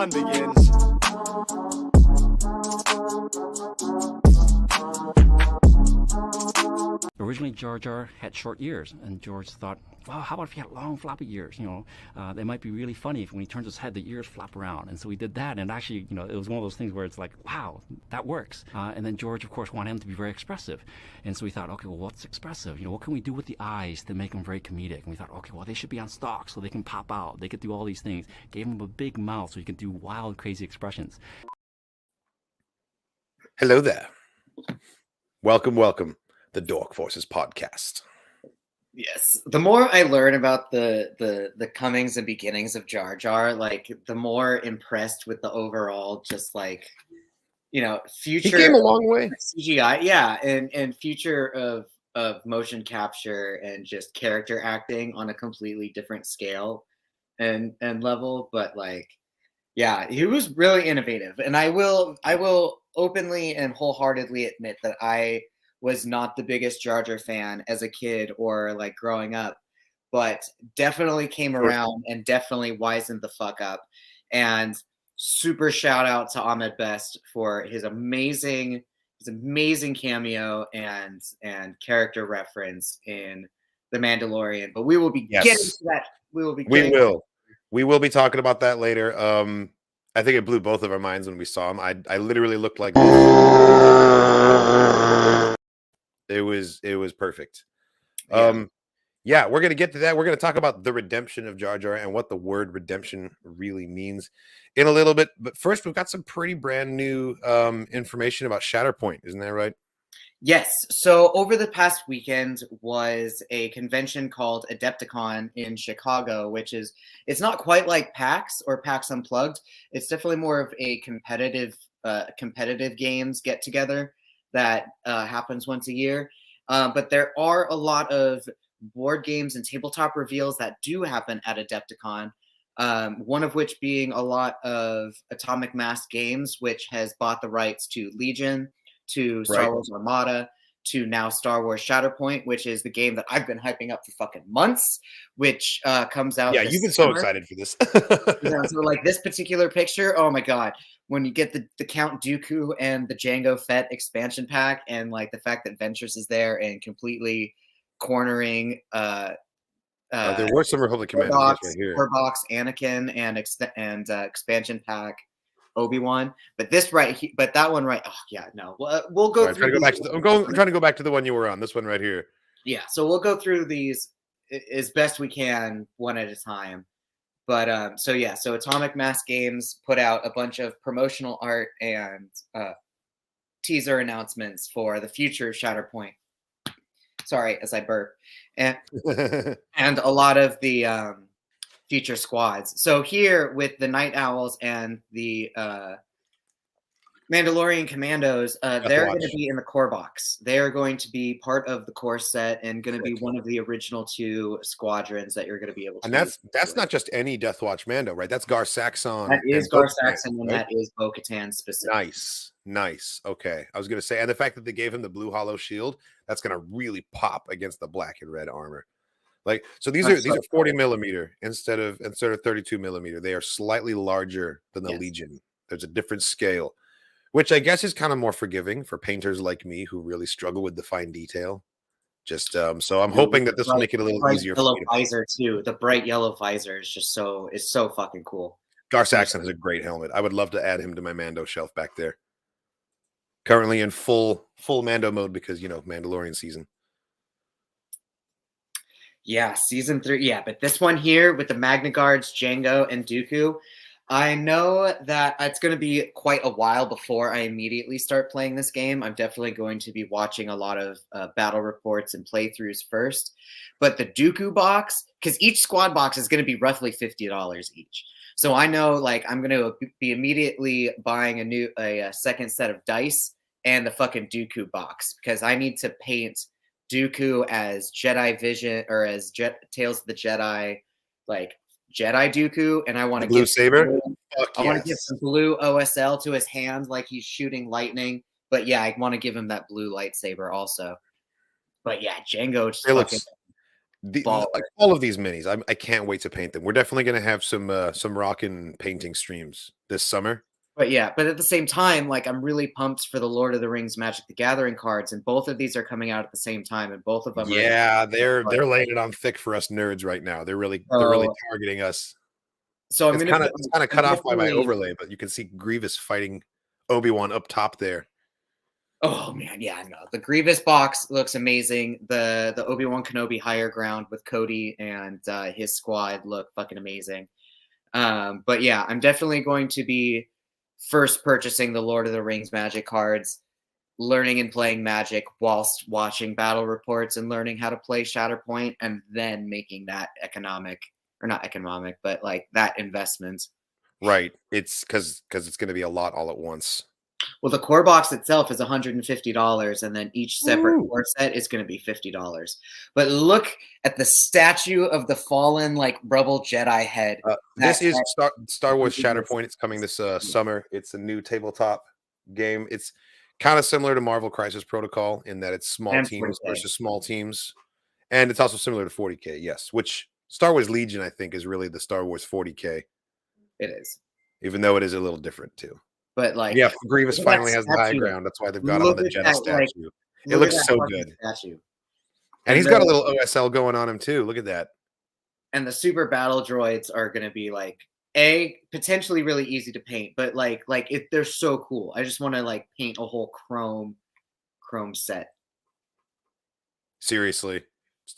fun begins. Originally, Jar Jar had short ears, and George thought, well, how about if he had long, floppy ears? They might be really funny if when he turns his head, the ears flop around. And so he did that, and actually, it was one of those things where it's like, wow, that works. And then George, of course, wanted him to be very expressive. And so we thought, okay, well, what's expressive? What can we do with the eyes to make them very comedic? And we thought, okay, well, they should be on stalks so they can pop out. They could do all these things. Gave him a big mouth so he could do wild, crazy expressions. Hello there. Welcome. The Dork Forces podcast. Yes. The more I learn about the comings and beginnings of Jar Jar, like the more impressed with the overall just like, future. He came a long way. CGI, yeah, and future of motion capture and just character acting on a completely different scale and level. But like, yeah, he was really innovative. And I will openly and wholeheartedly admit that I was not the biggest Jar Jar fan as a kid or like growing up, but definitely came around and definitely wisened the fuck up. And super shout out to Ahmed Best for his amazing cameo and character reference in The Mandalorian. But we will be getting to that. We will be talking about that later. I think it blew both of our minds when we saw him. I literally looked like it was perfect. Yeah, we're gonna get to that. We're gonna talk about the redemption of Jar Jar and what the word redemption really means in a little bit. But first, we've got some pretty brand new information about Shatterpoint. Isn't that right? Yes. So over the past weekend was a convention called Adepticon in Chicago, it's not quite like PAX or PAX Unplugged. It's definitely more of a competitive games get together that happens once a year. But there are a lot of board games and tabletop reveals that do happen at Adepticon. One of which being a lot of Atomic Mass Games, which has bought the rights to Legion, to Star Wars Armada, to now Star Wars Shatterpoint, which is the game that I've been hyping up for fucking months, which comes out. Yeah, you've been so excited for this. So like this particular picture, oh my god. When you get the Count Dooku and the Jango Fett expansion pack, and like the fact that Ventress is there and completely cornering there were some Republic Commandos right here. Box Anakin and expansion pack Obi-Wan, but that one right. Oh yeah, no. We'll go through. I'm trying to go back to the one you were on. This one right here. Yeah, so we'll go through these as best we can, one at a time. But so Atomic Mass Games put out a bunch of promotional art and teaser announcements for the future of Shatterpoint. Sorry, as I burp, and a lot of the future squads. So here with the Night Owls and the Mandalorian Commandos, they're going to be in the core box. They are going to be part of the core set and going to be one of the original 2 squadrons that you're going to be able to. And that's not just any Death Watch Mando, right? That's Gar Saxon. That is Gar Saxon, and that is Bo-Katan specific. Nice. Okay, I was going to say, and the fact that they gave him the blue hollow shield, that's going to really pop against the black and red armor. Like, so these are 40 millimeter instead of 32 millimeter. They are slightly larger than the Legion. There's a different scale, which I guess is kind of more forgiving for painters like me who really struggle with the fine detail. Just so I'm hoping that this will make it a little easier. Yellow visor too. The bright yellow visor is just so fucking cool. Gar Saxon has a great helmet. I would love to add him to my Mando shelf back there. Currently in full Mando mode because Mandalorian season. Yeah, season 3. Yeah, but this one here with the Magna Guards, Jango, and Dooku, I know that it's going to be quite a while before I immediately start playing this game. I'm definitely going to be watching a lot of battle reports and playthroughs first. But the Dooku box, because each squad box is going to be roughly $50 each. So I know, like, I'm going to be immediately buying a second set of dice and the fucking Dooku box because I need to paint Dooku as Jedi Vision or as Tales of the Jedi, like Jedi Dooku, and I want to blue saber. I want to give some blue OSL to his hand like he's shooting lightning. But yeah, I want to give him that blue lightsaber also. But yeah, Jango just Baller. Like all of these minis, I can't wait to paint them. We're definitely gonna have some rockin' painting streams this summer. But yeah, but at the same time, like I'm really pumped for the Lord of the Rings Magic the Gathering cards, and both of these are coming out at the same time, and both of them Yeah, are they're laying it on thick for us nerds right now. They're really so, targeting us. so I'm It's gonna kind of put, it's kind of I'm cut off by my definitely- overlay, but you can see Grievous fighting Obi-Wan up top there. Oh man, yeah, no. The Grievous box looks amazing. The Obi-Wan Kenobi higher ground with Cody and his squad look fucking amazing. But yeah, I'm definitely going to be first purchasing the Lord of the Rings Magic cards, learning and playing Magic whilst watching battle reports and learning how to play Shatterpoint, and then making that economic, or not economic, but like that investment. Right. It's because it's going to be a lot all at once. Well, the core box itself is $150, and then each separate Woo. core set is going to be $50. But look at the statue of the fallen, like Rebel Jedi head. This is that- Star Wars Shatterpoint. It's coming this summer. It's a new tabletop game. It's kind of similar to Marvel Crisis Protocol in that it's small And teams 40K. versus small teams, and it's also similar to 40K. Yes, which Star Wars Legion I think is really the Star Wars 40K, It is, even though it is a little different too. but like, Yeah, Grievous look at that finally has the high statue. ground. That's why they've got him on Look the at Jedi that, like, statue. It look looks at that so fucking good. statue. And he's got a little OSL going on him too. Look at that. And the super battle droids are going to be like potentially really easy to paint, but they're so cool. I just want to like paint a whole chrome set. Seriously,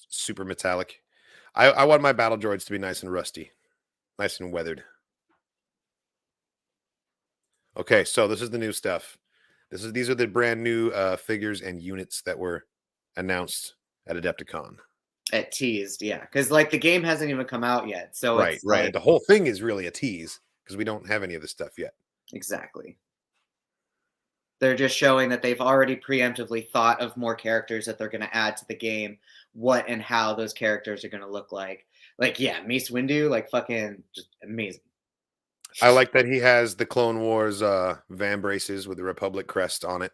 super metallic. I want my battle droids to be nice and rusty, nice and weathered. Okay, so this is the new stuff. These are the brand new figures and units that were announced at Adepticon. At teased, yeah, because like the game hasn't even come out yet, so Right, it's right. like, The whole thing is really a tease because we don't have any of this stuff yet. exactly. They're just showing that they've already preemptively thought of more characters that they're going to add to the game, what and how those characters are going to look like. Like, yeah, Mace Windu, like fucking just amazing. I like that he has the Clone Wars van braces with the Republic crest on it.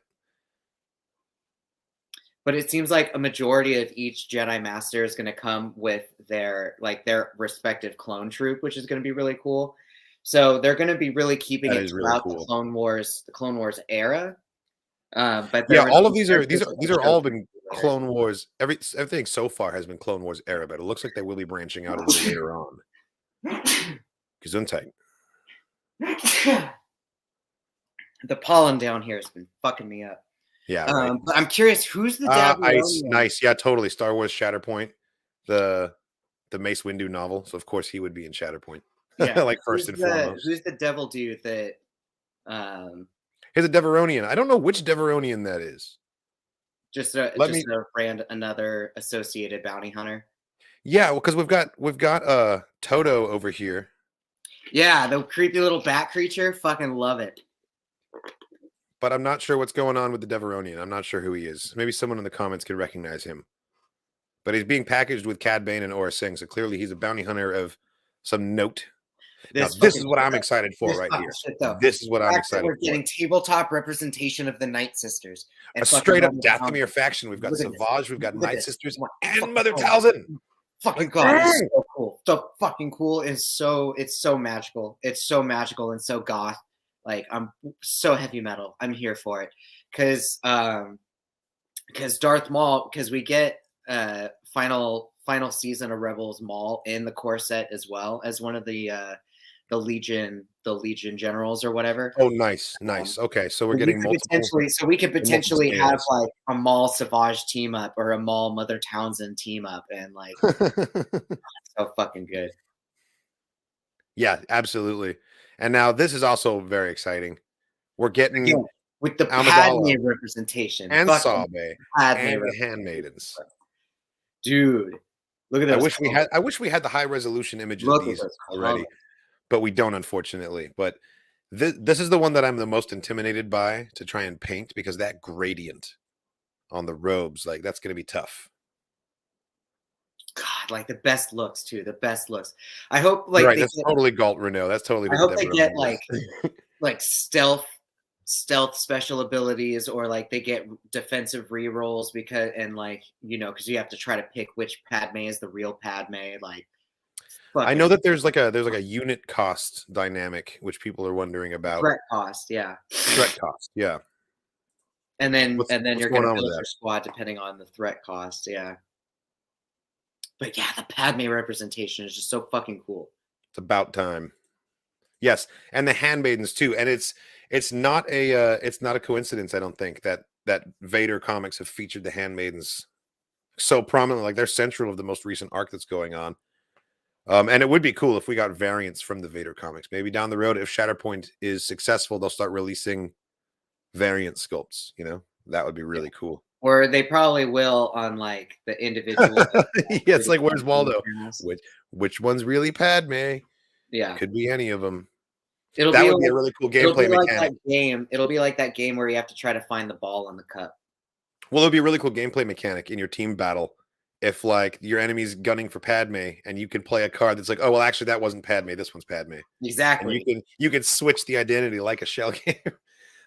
But it seems like a majority of each Jedi Master is going to come with their respective clone troop, which is going to be really cool. So they're going to be really keeping That it is really throughout cool. the Clone Wars era. But Yeah, there all are of these are all been later. Clone Wars. Everything so far has been Clone Wars era, but it looks like they will be branching out a little later on. Gesundheit. The pollen down here has been fucking me up. Yeah, right. But I'm curious, who's the Ice, nice. Yeah, totally. Star Wars Shatterpoint, the Mace Windu novel. So of course he would be in Shatterpoint. Yeah, like first and foremost. Who's the devil dude that Here's a Deveronian. I don't know which Deveronian that is. another associated bounty hunter? Yeah, well, because we've got Toto over here. Yeah, the creepy little bat creature. Fucking love it. But I'm not sure what's going on with the Deveronian. I'm not sure who he is. Maybe someone in the comments could recognize him. But he's being packaged with Cad Bane and Aura Singh, so clearly he's a bounty hunter of some note. This is what I'm excited for right here. This is what I'm excited for. We're getting tabletop representation of the Night Sisters. A straight up Dathomir faction. We've got Savage, we've got Night Sisters, and Mother Talzin. Fucking God, it's so cool. So fucking cool. It's so magical. It's so magical and so goth. Like, I'm so heavy metal. I'm here for it. Because Darth Maul, because we get final season of Rebels Maul in the core set as well as one of the Legion generals or whatever. Oh, nice. Okay, so we're getting multiple. We could potentially have like a Maul Savage team up or a Maul Mother Townsend team up, and like so fucking good. Yeah, absolutely. And now this is also very exciting. We're getting with the Padme representation and Sabe and the Handmaidens. Dude, look at that! I wish we had the high resolution images of these already, but we don't, unfortunately. But this is the one that I'm the most intimidated by to try and paint, because that gradient on the robes, like, that's going to be tough. God, like the best looks too. The best looks. I hope like right. That's totally Galt Renault. That's totally. I hope they get like stealth stealth special abilities, or like they get defensive rerolls because, and like, you know, because you have to try to pick which Padme is the real Padme. Like, I know fucking that there's like a unit cost dynamic which people are wondering about. threat cost, yeah. Threat cost, yeah. And then What's you're going gonna on with build that? your squad depending on the threat cost, yeah. But yeah, the Padme representation is just so fucking cool. It's about time. Yes, and the handmaidens too. And it's not a coincidence, I don't think, that Vader comics have featured the handmaidens so prominently. Like they're central of the most recent arc that's going on. And it would be cool if we got variants from the Vader comics. Maybe down the road, if Shatterpoint is successful, they'll start releasing variant sculpts. You know, that would be really cool. Or they probably will on like the individual. Yeah, it's like, where's Waldo? Channels. Which one's really Padme? Yeah, Could be any of them. it'll That be would be like, a really cool it'll gameplay be like mechanic. that game. It'll be like that game where you have to try to find the ball on the cup. Well, it'd be a really cool gameplay mechanic in your team battle if like your enemy's gunning for Padme and you can play a card that's like, oh well, actually that wasn't Padme, this one's Padme. And Exactly. you can switch the identity like a shell game.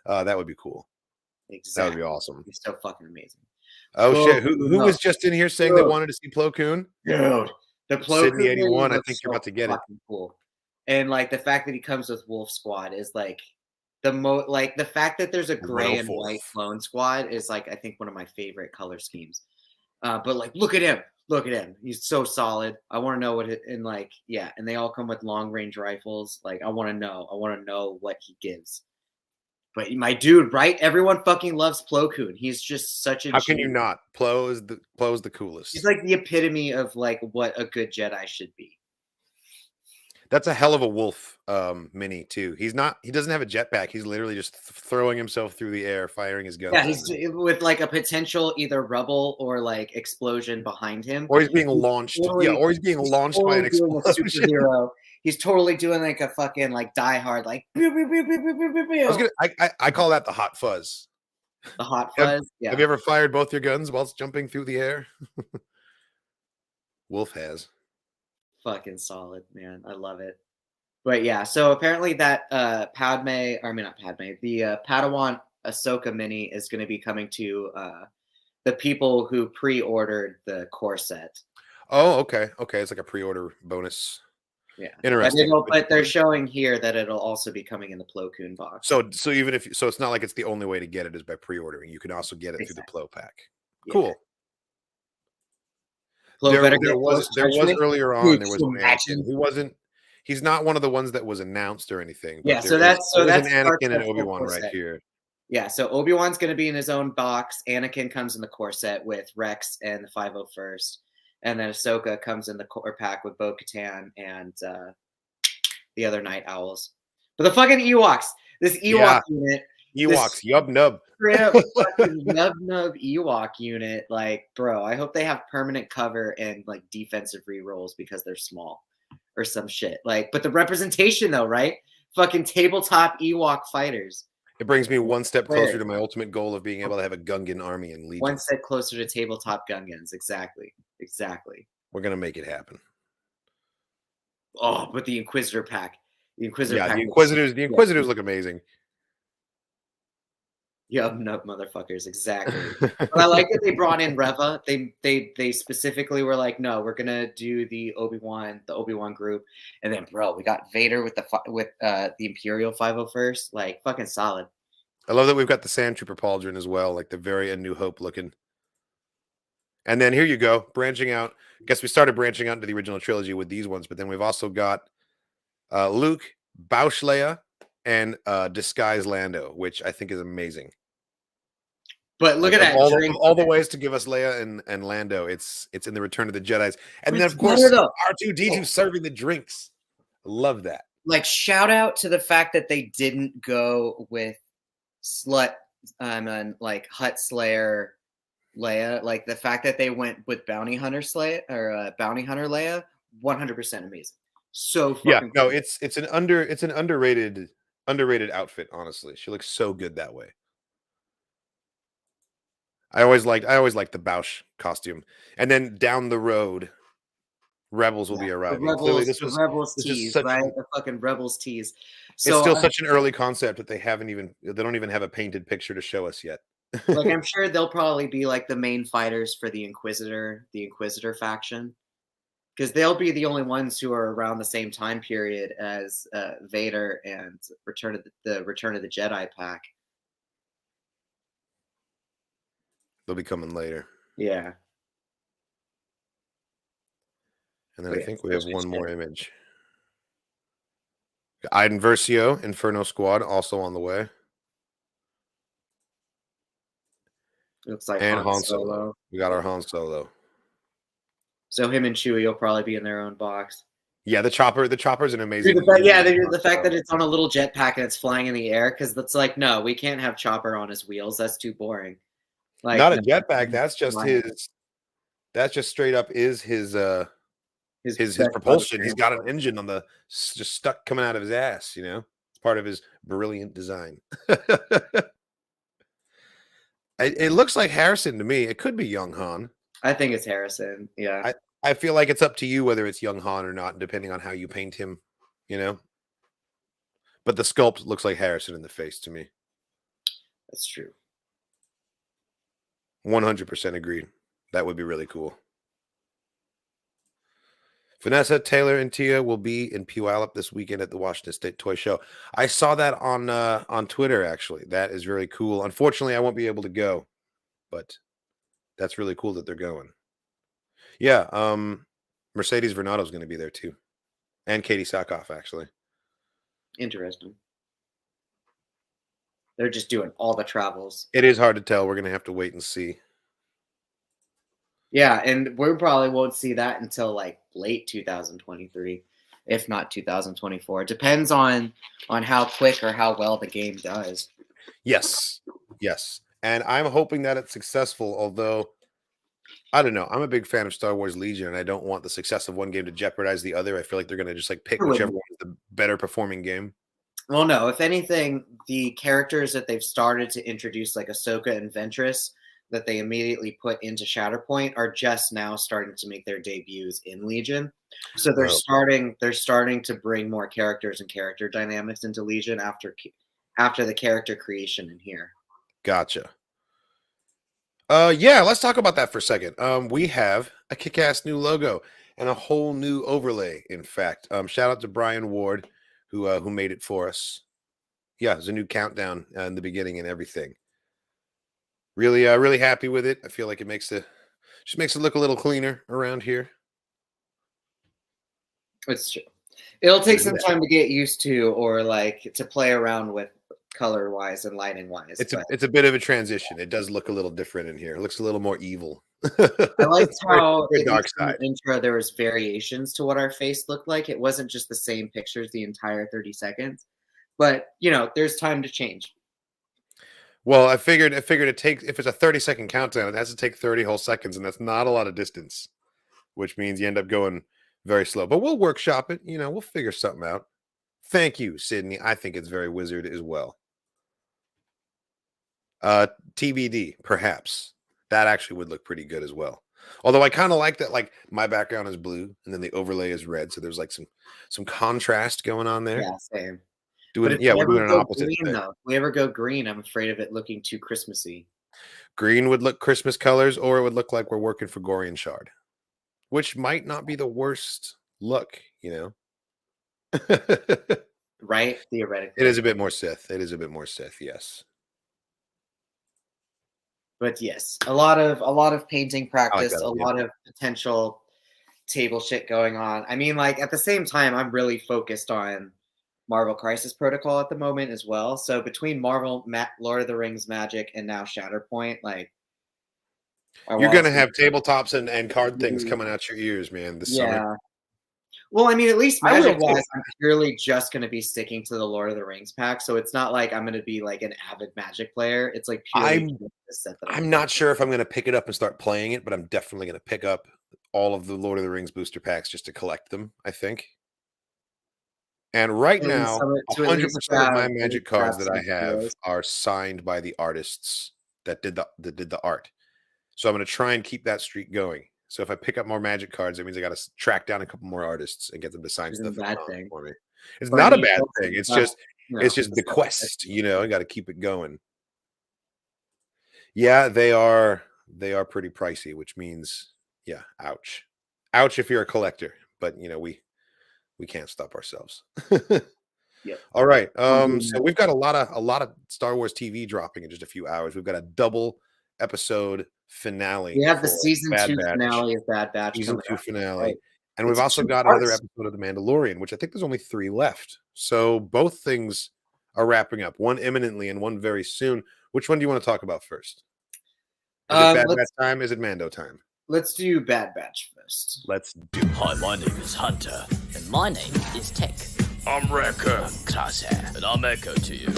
That would be cool. Exactly. That would be awesome. It's so fucking amazing. Oh Plo shit! Who was just in here saying they Dude. wanted to see Plo Koon? Dude, the Plo Sydney Koon 81. I looks think you're so about to get it. fucking cool. And like the fact that he comes with Wolf Squad is like like the fact that there's a gray and white clone squad is like, I think, one of my favorite color schemes. But like, look at him. Look at him. He's so solid. I want to know what and like, yeah, and they all come with long range rifles. Like, I want to know what he gives. But my dude, right? Everyone fucking loves Plo Koon. He's just such a How can you not? Plo is the coolest. He's like the epitome of like what a good Jedi should be. That's a hell of a wolf mini too. He doesn't have a jetpack. He's literally just throwing himself through the air, firing his guns. Yeah, he's with like a potential either rubble or like explosion behind him. Or he's being launched. Totally, yeah, or he's being launched by an explosion. Superhero. He's totally doing like a fucking like Die Hard, like pew, pew, pew, pew, pew, pew, pew. I call that the hot fuzz. The hot fuzz. Yeah. Have you ever fired both your guns whilst jumping through the air? Wolf has. Fucking solid, man. I love it. But yeah, so apparently that not Padme, the Padawan Ahsoka mini is going to be coming to the people who pre-ordered the core set. Oh, okay. Okay, it's like a pre-order bonus. Yeah, interesting. But they're showing here that it'll also be coming in the Plo Koon box. So even if it's not like it's the only way to get it is by pre-ordering. You can also get it through the Plo pack. Cool. Yeah. There was earlier on. There was he's not one of the ones that was announced or anything. Yeah, so that's an Anakin and Obi-Wan right here. Yeah, so Obi-Wan's going to be in his own box. Anakin comes in the core set with Rex and the 501st. And then Ahsoka comes in the core pack with Bo-Katan and the other Night Owls. But the fucking Ewoks, this Ewok unit. Ewoks, Yub Nub. Fucking Yub Nub Ewok unit. Like, bro, I hope they have permanent cover and like defensive rerolls because they're small or some shit. Like, but the representation though, right? Fucking tabletop Ewok fighters. It brings me one step closer to my ultimate goal of being able to have a Gungan army and Legion. One step closer to tabletop Gungans. Exactly. We're gonna make it happen. Oh, but the Inquisitor pack. The Inquisitor Inquisitors look amazing. Yub nub motherfuckers, exactly. But I like that they brought in Reva. They specifically were like, no, we're gonna do the Obi-Wan group, and then bro, we got Vader with the Imperial 501st, like fucking solid. I love that we've got the Sand Trooper Pauldron as well, like the very A New Hope looking. And then here you go, branching out. I guess we started branching out into the original trilogy with these ones, but then we've also got Luke, Bausch Leia, and Disguise Lando, which I think is amazing. But look at that. All the ways to give us Leia and Lando, it's in the Return of the Jedis. And then, of course, R2-D2 serving the drinks. I love that. Like, shout out to the fact that they didn't go with Slut and like Hutt Slayer Leia. Like, the fact that they went with Bounty Hunter Slayer or Bounty Hunter Leia, 100% amazing. So fucking cool. It's an underrated outfit, honestly. She looks so good that way. I always liked the Bausch costume. And then down the road, Rebels will Yeah, be arriving. Clearly, The Rebels this is tease, such. right? The fucking Rebels tease. It's So still such an early concept that they don't even have a painted picture to show us yet. like I'm sure they'll probably be like the main fighters for the Inquisitor faction, because they'll be the only ones who are around the same time period as Vader and Return of the Jedi pack. They'll be coming later. Yeah. And then But I yeah, think we still have one shit. more image. Iden Versio, Inferno Squad, also on the way. Looks like And Han Han Solo. Solo. We got our Han Solo. So him and Chewie will probably be in their own box. Yeah, the chopper's an amazing. Dude, the fact that it's on a little jetpack and it's flying in the air, because it's like, no, we can't have Chopper on his wheels. That's too boring. Like, not a no, jetpack. That's just flying. his. That's just straight up is his His propulsion. He's got an engine on the just stuck coming out of his ass. You know, it's part of his brilliant design. It looks like Harrison to me. It could be young Han. I think it's Harrison. Yeah. I feel like it's up to you whether it's young Han or not, depending on how you paint him, you know. But the sculpt looks like Harrison in the face to me. That's true. 100% agreed. That would be really cool. Vanessa, Taylor, and Tia will be in Puyallup this weekend at the Washington State Toy Show. I saw that on Twitter, actually. That is very cool. Unfortunately, I won't be able to go, but that's really cool that they're going. Yeah, Mercedes Vernado is going to be there too. And Katie Sackhoff, actually. Interesting. They're just doing all the travels. It is hard to tell. We're going to have to wait and see. Yeah, and we probably won't see that until like late 2023, if not 2024. It depends on how quick or how well the game does. Yes. And I'm hoping that it's successful, although I don't know. I'm a big fan of Star Wars Legion, and I don't want the success of one game to jeopardize the other. I feel like they're going to just like pick whichever one is the better performing game. Well, no. If anything, the characters that they've started to introduce, like Ahsoka and Ventress, that they immediately put into Shatterpoint, are just now starting to make their debuts in Legion. So they're starting to bring more characters and character dynamics into Legion after the character creation in here. Gotcha. Yeah, let's talk about that for a second. We have a kick-ass new logo and a whole new overlay. In fact, shout out to Brian Ward who made it for us. Yeah, there's a new countdown in the beginning and everything. Really, really happy with it. I feel like it makes it look a little cleaner around here. It's true. It'll take some time to get used to, or like to play around with color wise and lighting wise. It's a bit of a transition. It does look a little different in here. It looks a little more evil. I liked how very dark side. In the intro there was variations to what our face looked like. It wasn't just the same pictures the entire 30 seconds. But there's time to change. Well, I figured it takes, if it's a 30-second countdown, it has to take 30 whole seconds, and that's not a lot of distance, which means you end up going very slow. But we'll workshop it. We'll figure something out. Thank you, Sydney. I think it's very wizard as well. TBD, perhaps. That actually would look pretty good as well. Although I kind of like that, like my background is blue and then the overlay is red, so there's like some contrast going on there. Yeah, same. We're doing an opposite green, thing. though. If we ever go green, I'm afraid of it looking too Christmassy. Green would look Christmas colors, or it would look like we're working for Gorian Shard, which might not be the worst look, Right? Theoretically. It is a bit more Sith. Yes. But yes, a lot of painting practice, like that, a lot of potential table shit going on. I mean, like at the same time, I'm really focused on Marvel Crisis Protocol at the moment as well. So between Marvel, Lord of the Rings, Magic, and now Shatterpoint, like you're gonna have tabletops and card things coming out your ears, man. This summer. Well, I mean, at least Magic-wise, I'm purely just going to be sticking to the Lord of the Rings pack. So it's not like I'm going to be like an avid Magic player. It's like purely I'm not sure if I'm going to pick it up and start playing it, but I'm definitely going to pick up all of the Lord of the Rings booster packs just to collect them, I think. And right now, 100% of my Magic cards that I have are signed by the artists that did the art. So I'm going to try and keep that streak going. So if I pick up more Magic cards, that means I got to track down a couple more artists and get them to sign Isn't a stuff bad thing. for me. It's But not I a mean, bad also, thing. It's no, just the not quest. You know, I got to keep it going. Yeah, they are pretty pricey, which means ouch. Ouch if you're a collector, but you know, we can't stop ourselves. Yep. All right. Don't do So that. we've got a lot of Star Wars TV dropping in just a few hours. We've got a double episode finale. We have the for season Bad 2 Batch, finale of Bad Batch season coming 2 out. finale. Right. And we've It's also 2 got another parts. episode of The Mandalorian, which I think there's only 3 left. So both things are wrapping up, one imminently and one very soon. Which one do you want to talk about first? Is it Bad Batch time? Is it Mando time? Let's do Bad Batch first. Let's do it. Hi, my name is Hunter. And my name is Tech. I'm Wrecker. Crosshair. And I'm Echo to you.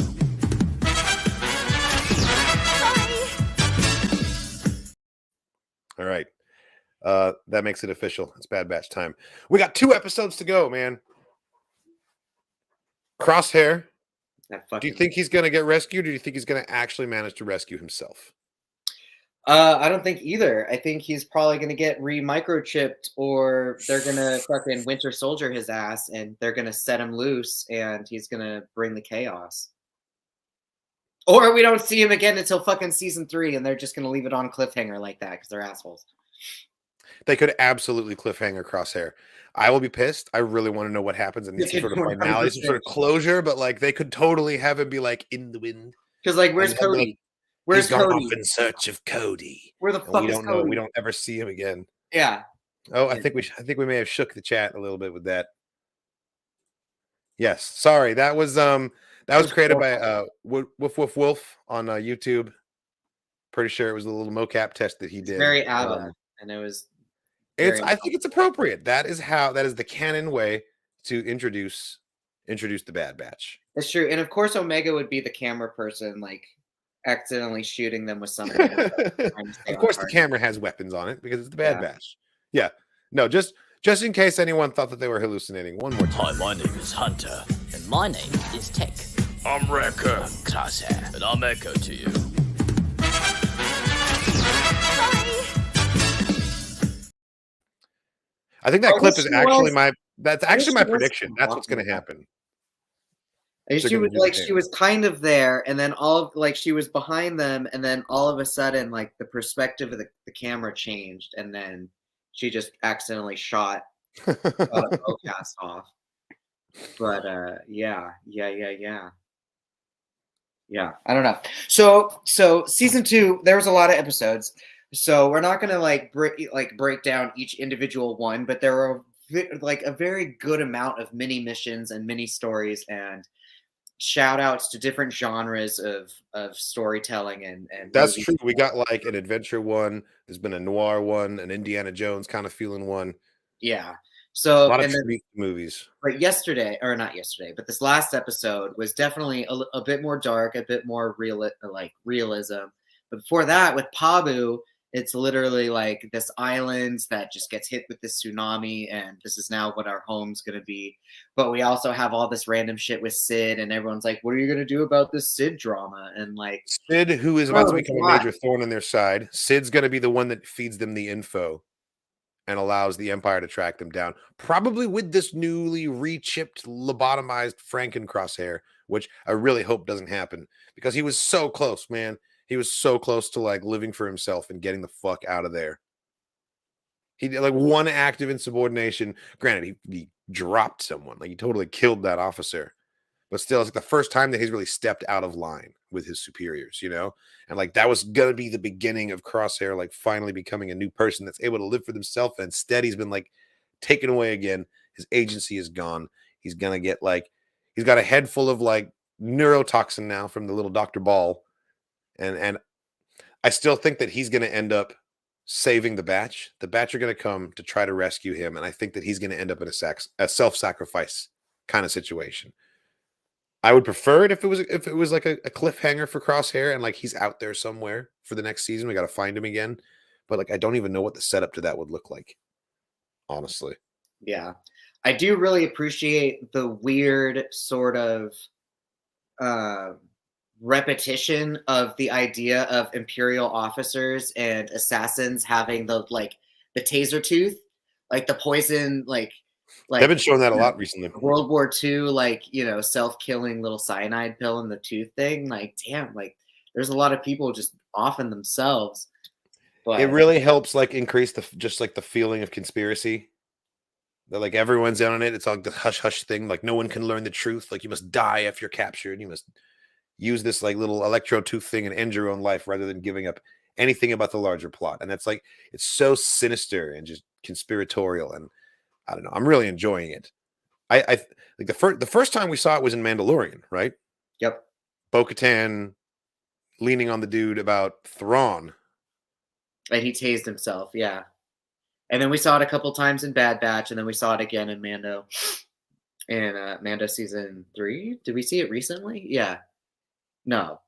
All right. That makes it official. It's Bad Batch time. We got 2 episodes to go, man. Crosshair. Do you think he's going to get rescued, or do you think he's going to actually manage to rescue himself? I don't think either. I think he's probably going to get re-microchipped, or they're going to fucking Winter Soldier his ass, and they're going to set him loose, and he's going to bring the chaos. Or we don't see him again until fucking season 3, and they're just going to leave it on cliffhanger like that because they're assholes. They could absolutely cliffhanger Crosshair. I will be pissed. I really want to know what happens and some sort of finale, some sort of closure, but like they could totally have him be like in the wind. Because like, where's Cody? Like, where's Cody? Cody? Off in search of Cody. Where the fuck is Cody? Know. We don't ever see him again. Yeah. Oh, I think we may have shook the chat a little bit with that. Yes. Sorry. That was created by Woof Woof Wolf on YouTube. Pretty sure it was a little mocap test that he did. Very ABBA, and it was. I think it's appropriate. That is the canon way to introduce the Bad Batch. That's true, and of course Omega would be the camera person, like accidentally shooting them with something. Of course, the camera has weapons on it because it's the Bad Batch. Yeah. No, just in case anyone thought that they were hallucinating. One more time. Hi, my name is Hunter, and my name is Tech. I'm Wrecker. Crosshair. And I'm Echo to you. I think that clip is actually my prediction. That's what's going to happen. She was kind of there, and then she was behind them, and then all of a sudden, like the perspective of the camera changed, and then she just accidentally shot Ocast off. But yeah. I don't know. So season 2, there was a lot of episodes. So we're not gonna break down each individual one, but there are like a very good amount of mini missions and mini stories and shout outs to different genres of storytelling and that's true. We got like an adventure one. There's been a noir one, an Indiana Jones kind of feeling one. Yeah. So a lot of movies. But but this last episode was definitely a bit more dark, a bit more realism. But before that, with Pabu, it's literally like this island that just gets hit with this tsunami, and this is now what our home's going to be. But we also have all this random shit with Sid, and everyone's like, what are you going to do about this Sid drama? And like Sid, who is about to become a major thorn in their side, Sid's going to be the one that feeds them the info and allows the Empire to track them down, probably with this newly re-chipped, lobotomized Franken Crosshair, which I really hope doesn't happen because he was so close, man. He was so close to like living for himself and getting the fuck out of there. He did like one act of insubordination. Granted, he dropped someone, like he totally killed that officer. But still, it's like the first time that he's really stepped out of line with his superiors, you know? And like that was gonna be the beginning of Crosshair, like finally becoming a new person that's able to live for themselves. And instead, he's been like taken away again. His agency is gone. He's gonna get like he's got a head full of like neurotoxin now from the little Dr. Ball. And I still think that he's gonna end up saving the Batch. The Batch are gonna come to try to rescue him, and I think that he's gonna end up in a self-sacrifice kind of situation. I would prefer it if it was like a cliffhanger for Crosshair and like he's out there somewhere for the next season. We got to find him again, but like I don't even know what the setup to that would look like, honestly. Yeah, I do really appreciate the weird sort of repetition of the idea of Imperial officers and assassins having the taser tooth, like the poison, They've been showing that a you know, lot recently. World War II, like, self-killing little cyanide pill in the tooth thing. Like, damn, like there's a lot of people just offing themselves. It But really helps like increase just like the feeling of conspiracy. That like everyone's in on it. It's like the hush hush thing. Like no one can learn the truth. Like you must die if you're captured. You must use this like little electro tooth thing and end your own life rather than giving up anything about the larger plot. And that's like it's so sinister and just conspiratorial. And I don't know. I'm really enjoying it. I like the first time we saw it was in Mandalorian, right? yep. Bo-Katan leaning on the dude about Thrawn. And he tased himself, yeah. And then we saw it a couple times in Bad Batch, and then we saw it again in Mando. In Mando season 3. Did we see it recently? Yeah. No,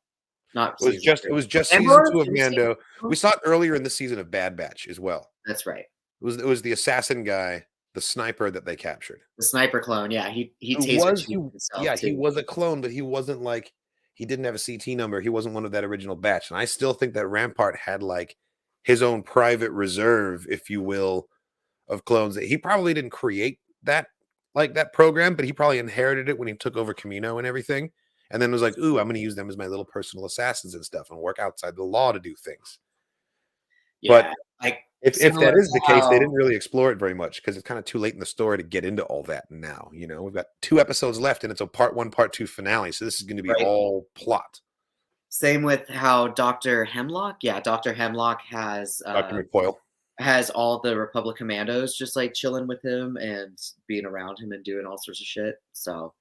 not It was season just 3. it was just season Andor? 2 of Did we see Mando. Andor? We saw it earlier in the season of Bad Batch as well. That's right. It was the assassin guy, the sniper that they captured. The sniper clone, yeah. He Who taser was tubed he? himself Yeah, too. he was a clone, but he wasn't like he didn't have a CT number. He wasn't one of that original batch. And I still think that Rampart had like his own private reserve, if you will, of clones that he probably didn't create that program, but he probably inherited it when he took over Camino and everything. And then was like, ooh, I'm going to use them as my little personal assassins and stuff and work outside the law to do things. Yeah, But like if that similar is the case, they how- didn't really explore it very much because it's kind of too late in the story to get into all that now. You know, we've got 2 episodes left and it's a part 1, part 2 finale. So this is going to be Right. all plot. Same with how Dr. Hemlock, yeah, Dr. Hemlock has Dr. McCoyle. has all the Republic Commandos just like chilling with him and being around him and doing all sorts of shit. So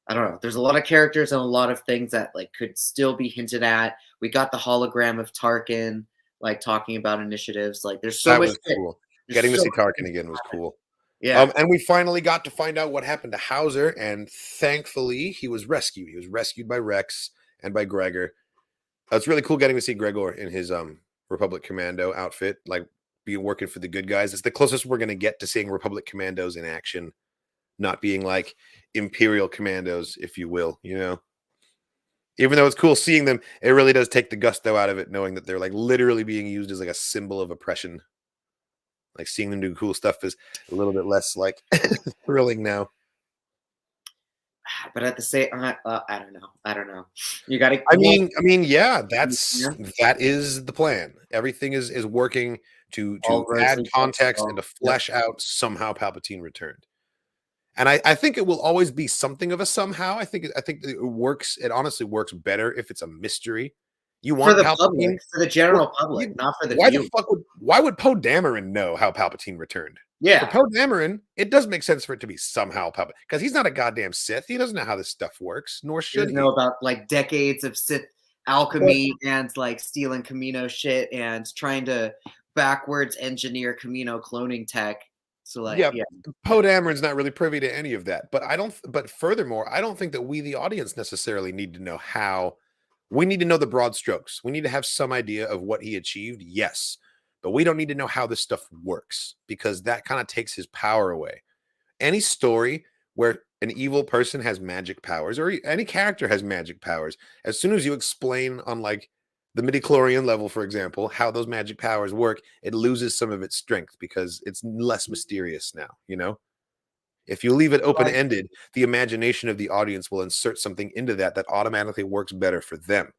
I don't know. There's a lot of characters and a lot of things that like could still be hinted at. We got the hologram of Tarkin, like talking about initiatives. Like there's so That much was shit. cool. There's Getting to so see much Tarkin shit again was happening. cool. Yeah. And we finally got to find out what happened to Hauser, and thankfully he was rescued. He was rescued by Rex and by Gregor. It's really cool getting to see Gregor in his Republic Commando outfit, like being working for the good guys. It's the closest we're going to get to seeing Republic Commandos in action, not being like Imperial Commandos, if you will, you know. Even though it's cool seeing them, it really does take the gusto out of it, knowing that they're like literally being used as like a symbol of oppression. Like seeing them do cool stuff is a little bit less like thrilling now. But at the same, I don't know. You got to. I mean, yeah, Yeah. that is the plan. Everything is working to All roads add lead to context Rome. and to flesh out somehow Palpatine returned. And I think it will always be something of a somehow. I think it works. It honestly works better if it's a mystery. You For want the Palpatine public, for the general Well, public, you- not for the why viewer. the fuck why would Poe Dameron know how Palpatine returned? For Yeah, Poe Dameron, it does make sense for it to be somehow Palpatine because he's not a goddamn Sith. He doesn't know how this stuff works, nor you should he. know about like decades of Sith alchemy and like stealing Camino shit and trying to backwards engineer Camino cloning tech. So like, Yeah, yeah, Poe Dameron's not really privy to any of that. But but furthermore, I don't think that we, the audience, necessarily need to know how. We need to know the broad strokes. We need to have some idea of what he achieved, yes. But we don't need to know how this stuff works because that kind of takes his power away. Any story where an evil person has magic powers or any character has magic powers, as soon as you explain on like the midichlorian level, for example, how those magic powers work, it loses some of its strength because it's less mysterious now, you know? If you leave it open-ended, the imagination of the audience will insert something into that automatically works better for them.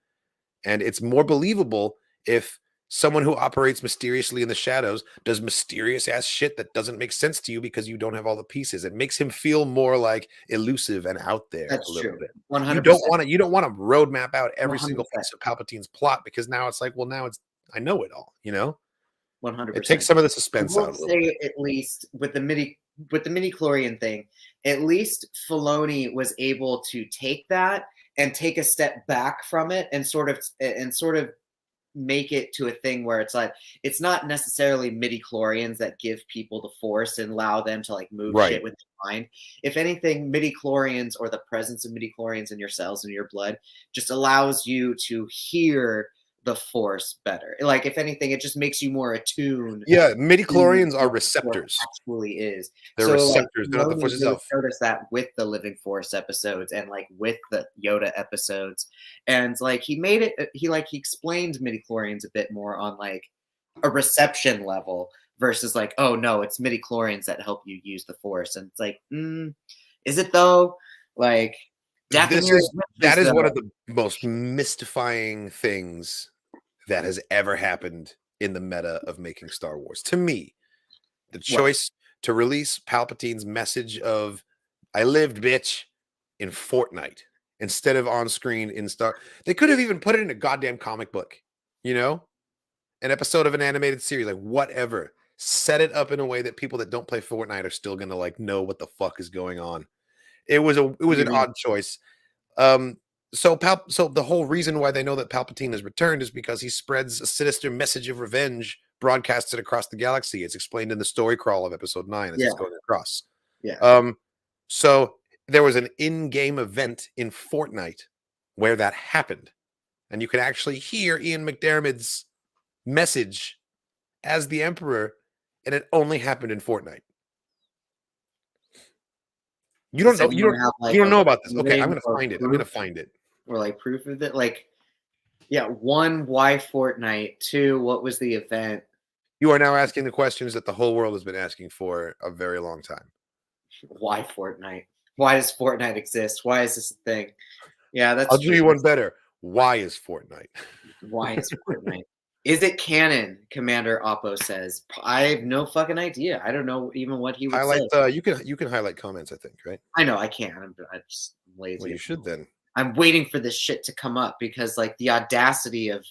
And it's more believable if someone who operates mysteriously in the shadows does mysterious ass shit that doesn't make sense to you because you don't have all the pieces. It makes him feel more like elusive and out there that's a little true. bit. 100%. You don't want to roadmap out every single 100%. piece of Palpatine's plot because now it's like, well, now I know it all, you know? 100%. It takes some of the I suspense will out a little say bit. at least with the midi-chlorian thing, at least Filoni was able to take that and take a step back from it and sort of make it to a thing where it's like it's not necessarily midi-chlorians that give people the force and allow them to like move Right. shit with their mind. If anything, midi-chlorians or the presence of midi-chlorians in your cells and your blood just allows you to hear the force better. Like if anything, it just makes you more attuned. Yeah, midichlorians are what the receptors. force actually is. They're So, receptors. They're not the Filoni force really itself. showed us that with the Living Force episodes and like with the Yoda episodes, and like he made it. He explained midichlorians a bit more on like a reception level versus like, oh no, it's midichlorians that help you use the Force, and it's like, is it though? Like, That is one of the most mystifying things that has ever happened in the meta of making Star Wars. To me, the choice to release Palpatine's message of "I lived, bitch," in Fortnite instead of on screen in Star. They could have even put it in a goddamn comic book, you know, an episode of an animated series, like whatever. Set it up in a way that people that don't play Fortnite are still gonna like know what the fuck is going on. It was an odd choice. So the whole reason why they know that Palpatine has returned is because he spreads a sinister message of revenge broadcasted across the galaxy. It's explained in the story crawl of episode 9 as it's going across. Yeah. So there was an in-game event in Fortnite where that happened. And you can actually hear Ian McDiarmid's message as the Emperor, and it only happened in Fortnite. You don't know. You don't know about this. Okay, I'm gonna find it. I'm gonna find it. Or like proof of it. Like, yeah. 1, why Fortnite? 2, what was the event? You are now asking the questions that the whole world has been asking for a very long time. Why Fortnite? Why does Fortnite exist? Why is this a thing? Yeah, that's. I'll do you one better. Why is Fortnite? Why is Fortnite? Is it canon? Commander Oppo says. I have no fucking idea. I don't know even what he would say. You can highlight comments, I think, right? I know I can. I'm just lazy. Well, you should then. I'm waiting for this shit to come up because like the audacity of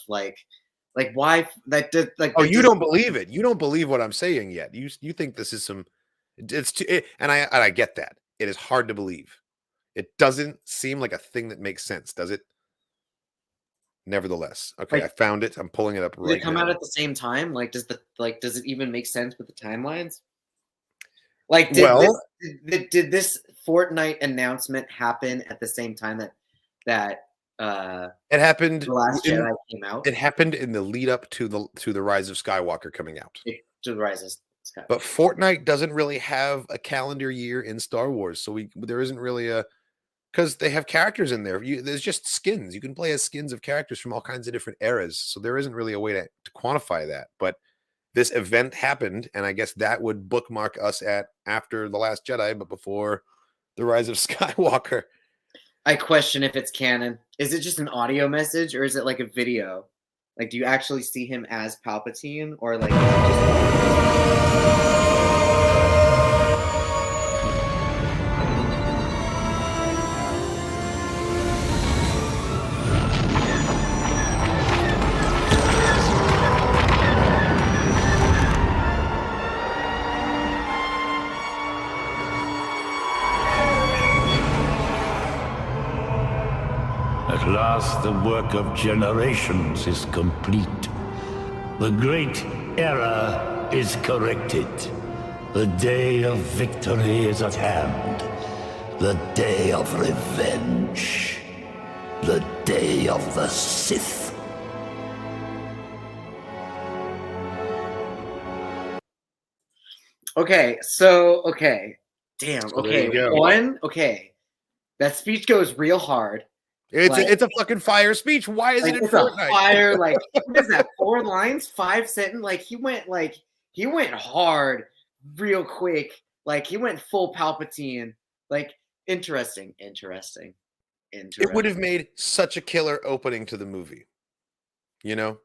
like why that did like. Oh, you don't believe it. You don't believe what I'm saying yet. You think this is some. And I get that. It is hard to believe. It doesn't seem like a thing that makes sense, does it? Nevertheless, okay, like, I found it. I'm pulling it up right now. Does it come out at the same time? Like, does it even make sense with the timelines? Like, did this Fortnite announcement happen at the same time that it happened? The Last Jedi came out. It happened in the lead up to the Rise of Skywalker coming out. To the Rise of Skywalker. But Fortnite doesn't really have a calendar year in Star Wars, so there isn't really a. Because they have characters in there. There's just skins. You can play as skins of characters from all kinds of different eras. So there isn't really a way to quantify that. But this event happened, and I guess that would bookmark us at after The Last Jedi, but before The Rise of Skywalker. I question if it's canon. Is it just an audio message, or is it like a video? Like, do you actually see him as Palpatine, or like... At last, the work of generations is complete. The great error is corrected. The day of victory is at hand. The day of revenge. The day of the Sith. Okay, so, okay. Damn, So okay. That speech goes real hard. It's a fucking fire speech. Why is it in Fortnite? Fire, like, what is that? 4 lines, 5 sentences. Like he went hard, real quick. Like he went full Palpatine. Like interesting. It would have made such a killer opening to the movie, you know,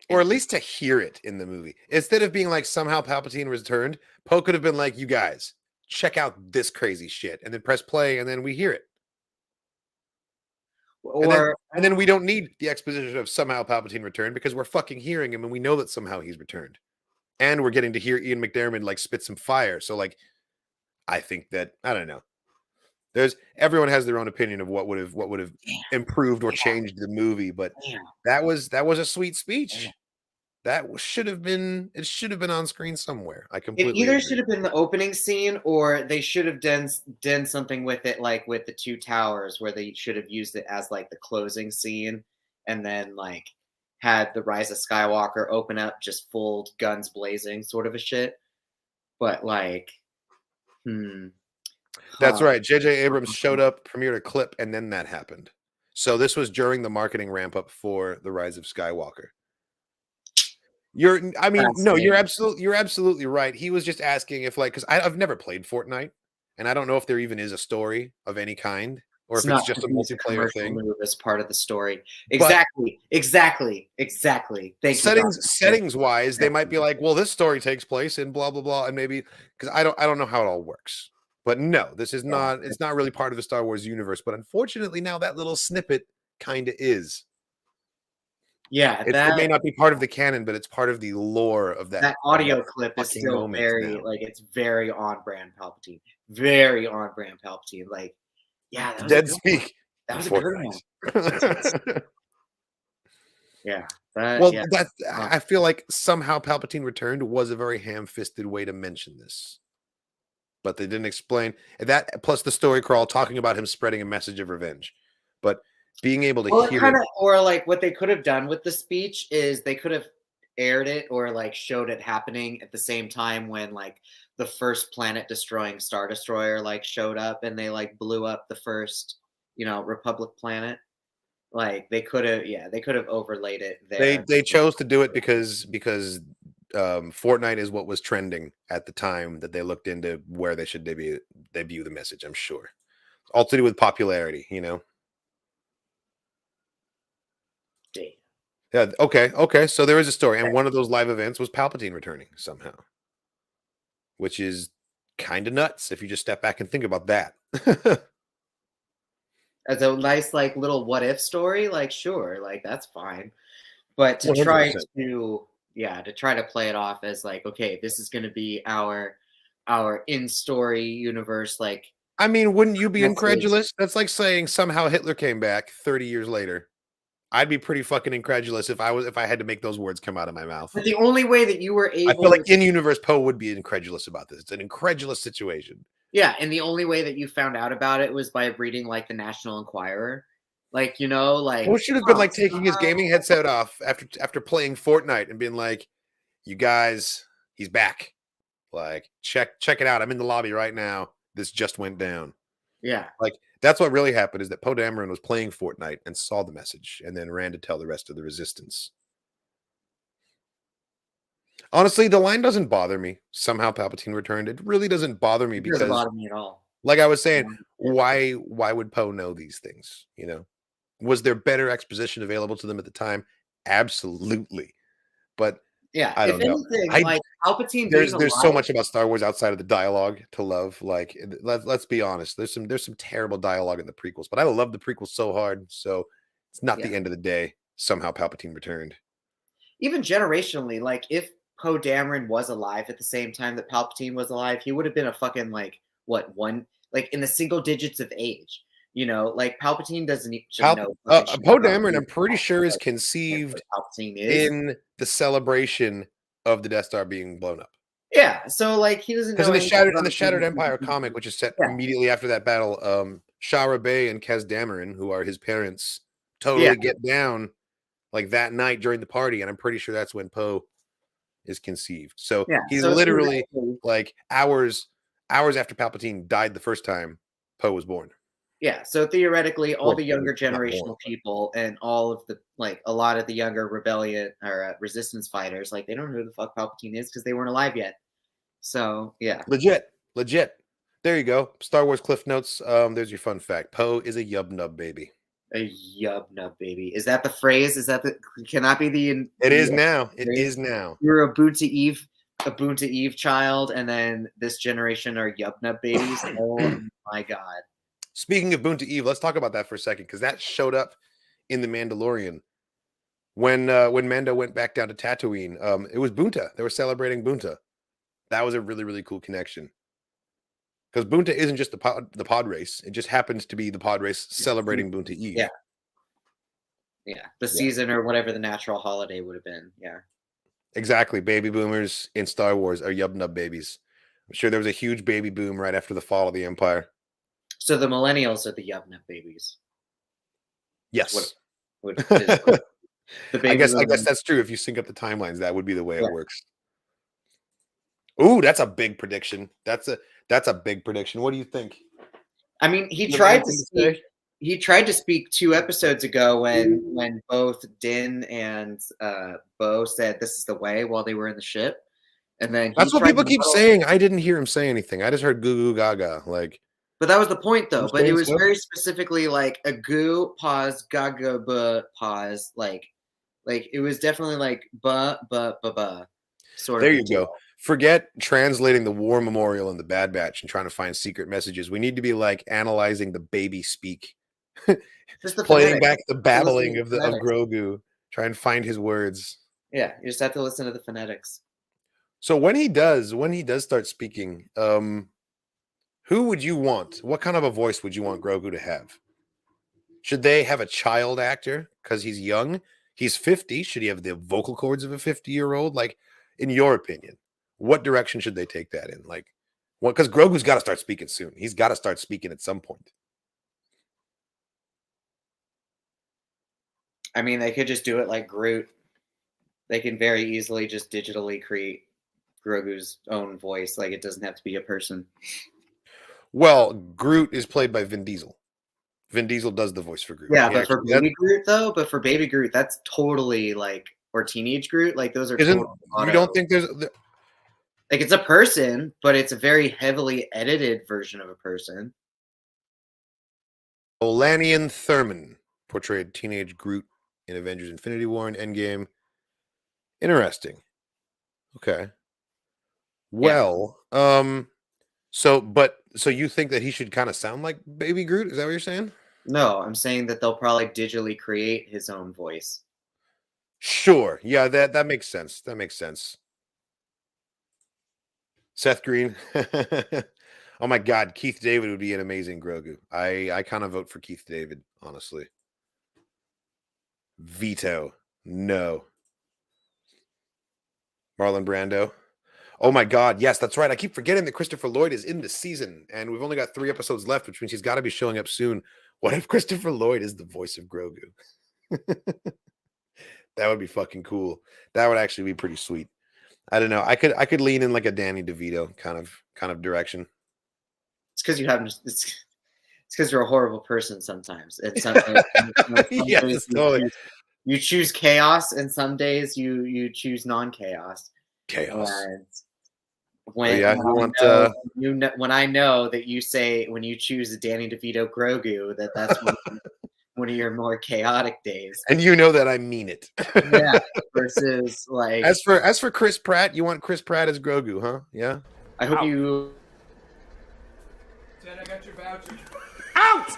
or at least to hear it in the movie instead of being like somehow Palpatine returned. Poe could have been like, "You guys, check out this crazy shit," and then press play, and then we hear it. And then we don't need the exposition of somehow Palpatine returned because we're fucking hearing him and we know that somehow he's returned. And we're getting to hear Ian McDiarmid like spit some fire. So like, I think that, I don't know. Everyone has their own opinion of what would have improved or changed the movie, but that was a sweet speech. That should have been on screen somewhere. I completely It either agree. should have been the opening scene, or they should have done something with it, like with the 2 towers, where they should have used it as like the closing scene, and then like had the Rise of Skywalker open up, just full guns blazing, sort of a shit. But like, That's right. J.J. Abrams showed up, premiered a clip, and then that happened. So this was during the marketing ramp up for the Rise of Skywalker. I mean, no, Fascinating. you're absolutely right. He was just asking if, like, because I've never played Fortnite, and I don't know if there even is a story of any kind, or It's if it's not just a to use a multiplayer commercial thing. move as part of the story. But Exactly. Thank you, Doctor. settings wise, they might be like, well, this story takes place in blah blah blah, and maybe because I don't know how it all works. But no, this is Yeah. not. It's not really part of the Star Wars universe. But unfortunately, now that little snippet kind of is. Yeah, It may not be part of the canon, but it's part of the lore of that that audio clip is fucking still moment very now. like it's very on brand Palpatine. Very on brand Palpatine. Like, yeah, that was a Dead good one. speak. That was a good one. Fortnite. Yeah. Well, Yeah. that's. I feel like somehow Palpatine Returned was a very ham-fisted way to mention this, but they didn't explain that. Plus, the story crawl talking about him spreading a message of revenge, but being able to Well, it hear kind it. of, or like what they could have done with the speech is they could have aired it or like showed it happening at the same time when like the first planet destroying Star Destroyer like showed up and they like blew up the first, Republic planet. Like they could have, yeah, they could have overlaid it there. They chose to do it because Fortnite is what was trending at the time that they looked into where they should debut the message. I'm sure, all to do with popularity, Damn. Yeah. Okay. So there is a story, and one of those live events was Palpatine returning somehow, which is kind of nuts if you just step back and think about that. As a nice like little what if story, like sure, like that's fine. But to 100%. try to play it off as like, okay, this is gonna be our in story universe, like I mean, wouldn't you be message. incredulous? That's like saying somehow Hitler came back 30 years later. I'd be pretty fucking incredulous if I had to make those words come out of my mouth. But the only way that you were I able feel like in universe Poe would be incredulous about this. It's an incredulous situation. yeah, and the only way that you found out about it was by reading like the National Enquirer. Like, like Poe should have been like taking his gaming headset off after playing Fortnite and being like, "You guys, he's back. Like, check it out. I'm in the lobby right now. This just went down." yeah. Like, that's what really happened is that Poe Dameron was playing Fortnite and saw the message and then ran to tell the rest of the resistance. Honestly, the line doesn't bother me. Somehow Palpatine returned. It really doesn't bother me It doesn't because, bother me at all. like I was saying, why would Poe know these things? Was there better exposition available to them at the time? Absolutely. But Yeah, I if don't know. anything, like Palpatine being There's so alive, much about Star Wars outside of the dialogue to love. Like, let's be honest. There's some terrible dialogue in the prequels, but I love the prequels so hard. So it's not the Yeah. end of the day. Somehow Palpatine returned. even generationally, like if Poe Dameron was alive at the same time that Palpatine was alive, he would have been a fucking like what one like in the single digits of age. Like Palpatine doesn't should know. Poe Dameron, I'm pretty sure, is conceived Palpatine is. in the celebration of the Death Star being blown up. Yeah, so like he doesn't Because know in the Shattered Empire comic, which is set immediately after that battle, Shara Bey and Kez Dameron, who are his parents, totally get down like that night during the party, and I'm pretty sure that's when Poe is conceived. So he's literally like hours after Palpatine died the first time, Poe was born. Yeah, so theoretically, all the younger generational people and all of the like a lot of the younger rebellion or resistance fighters, like they don't know who the fuck Palpatine is because they weren't alive yet. So yeah, legit. There you go. Star Wars Cliff Notes. There's your fun fact. Poe is a yub nub baby. A yub nub baby. Is that the phrase? Is that cannot be the? It is now. It is now. You're a Boonta Eve child, and then this generation are yub nub babies. Oh my god. Speaking of Boonta Eve, let's talk about that for a second because that showed up in The Mandalorian when Mando went back down to Tatooine. It was Boonta. They were celebrating Boonta. That was a really, really cool connection because Boonta isn't just the pod race; it just happens to be the pod race celebrating Boonta Eve. Yeah, the season or whatever the natural holiday would have been. Yeah, exactly. Baby boomers in Star Wars are yub nub babies. I'm sure there was a huge baby boom right after the fall of the Empire. So the millennials are the yub nub babies. Yes. The I guess that's true. If you sync up the timelines, that would be the way it works. Ooh, that's a big prediction. That's a big prediction. What do you think? I mean, he tried to speak. he tried to speak 2 episodes ago when both Din and Bo said this is the way while they were in the ship. And then That's what tried people to keep muddle- saying. I didn't hear him say anything. I just heard goo goo gaga. Like, But that was the point though. You're But it saying was stuff? very specifically like a goo pause, gaga buh pause, like it was definitely like ba ba ba ba sort there of a you deal. go. Forget translating the War Memorial and the Bad Batch and trying to find secret messages. We need to be like analyzing the baby speak, Just the playing phonetics. back the Listen babbling to of the phonetics. Grogu, try and find his words. Yeah, you just have to listen to the phonetics. So when he does start speaking, who would you want? What kind of a voice would you want Grogu to have? Should they have a child actor because he's young? He's 50. Should he have the vocal cords of a 50-year-old? Like, in your opinion, what direction should they take that in? Like, what? Because Grogu's got to start speaking soon. He's got to start speaking at some point. I mean, they could just do it like Groot. They can very easily just digitally create Grogu's own voice. Like, it doesn't have to be a person. Well, Groot is played by Vin Diesel. Vin Diesel does the voice for Groot. Yeah, He but for actually- baby Groot though, that's totally like, or teenage Groot, like those are isn't total you auto. don't think there's Like it's a person, but it's a very heavily edited version of a person. Olanian Thurman portrayed teenage Groot in Avengers Infinity War and Endgame. Interesting. Okay. Well, so you think that he should kind of sound like Baby Groot? Is that what you're saying? No, I'm saying that they'll probably digitally create his own voice. Sure. Yeah, that makes sense. That makes sense. Seth Green. Oh my God, Keith David would be an amazing Grogu. I kind of vote for Keith David, honestly. Veto. No. Marlon Brando. Oh my God, yes, that's right. I keep forgetting that Christopher Lloyd is in the season, and we've only got 3 episodes left, which means he's got to be showing up soon. What if Christopher Lloyd is the voice of Grogu? That would be fucking cool. That would actually be pretty sweet. I don't know. I could lean in like a Danny DeVito kind of direction. It's because you haven't. It's because you're a horrible person sometimes, and sometimes, Yes, days totally. you choose chaos, and some days you choose non-chaos. Chaos. And When when I know that you say when you choose a Danny DeVito Grogu, that's one of your more chaotic days. And you know that I mean it. Yeah. Versus like As for Chris Pratt, you want Chris Pratt as Grogu, huh? Yeah. I hope you. Ted, I got your voucher. Out!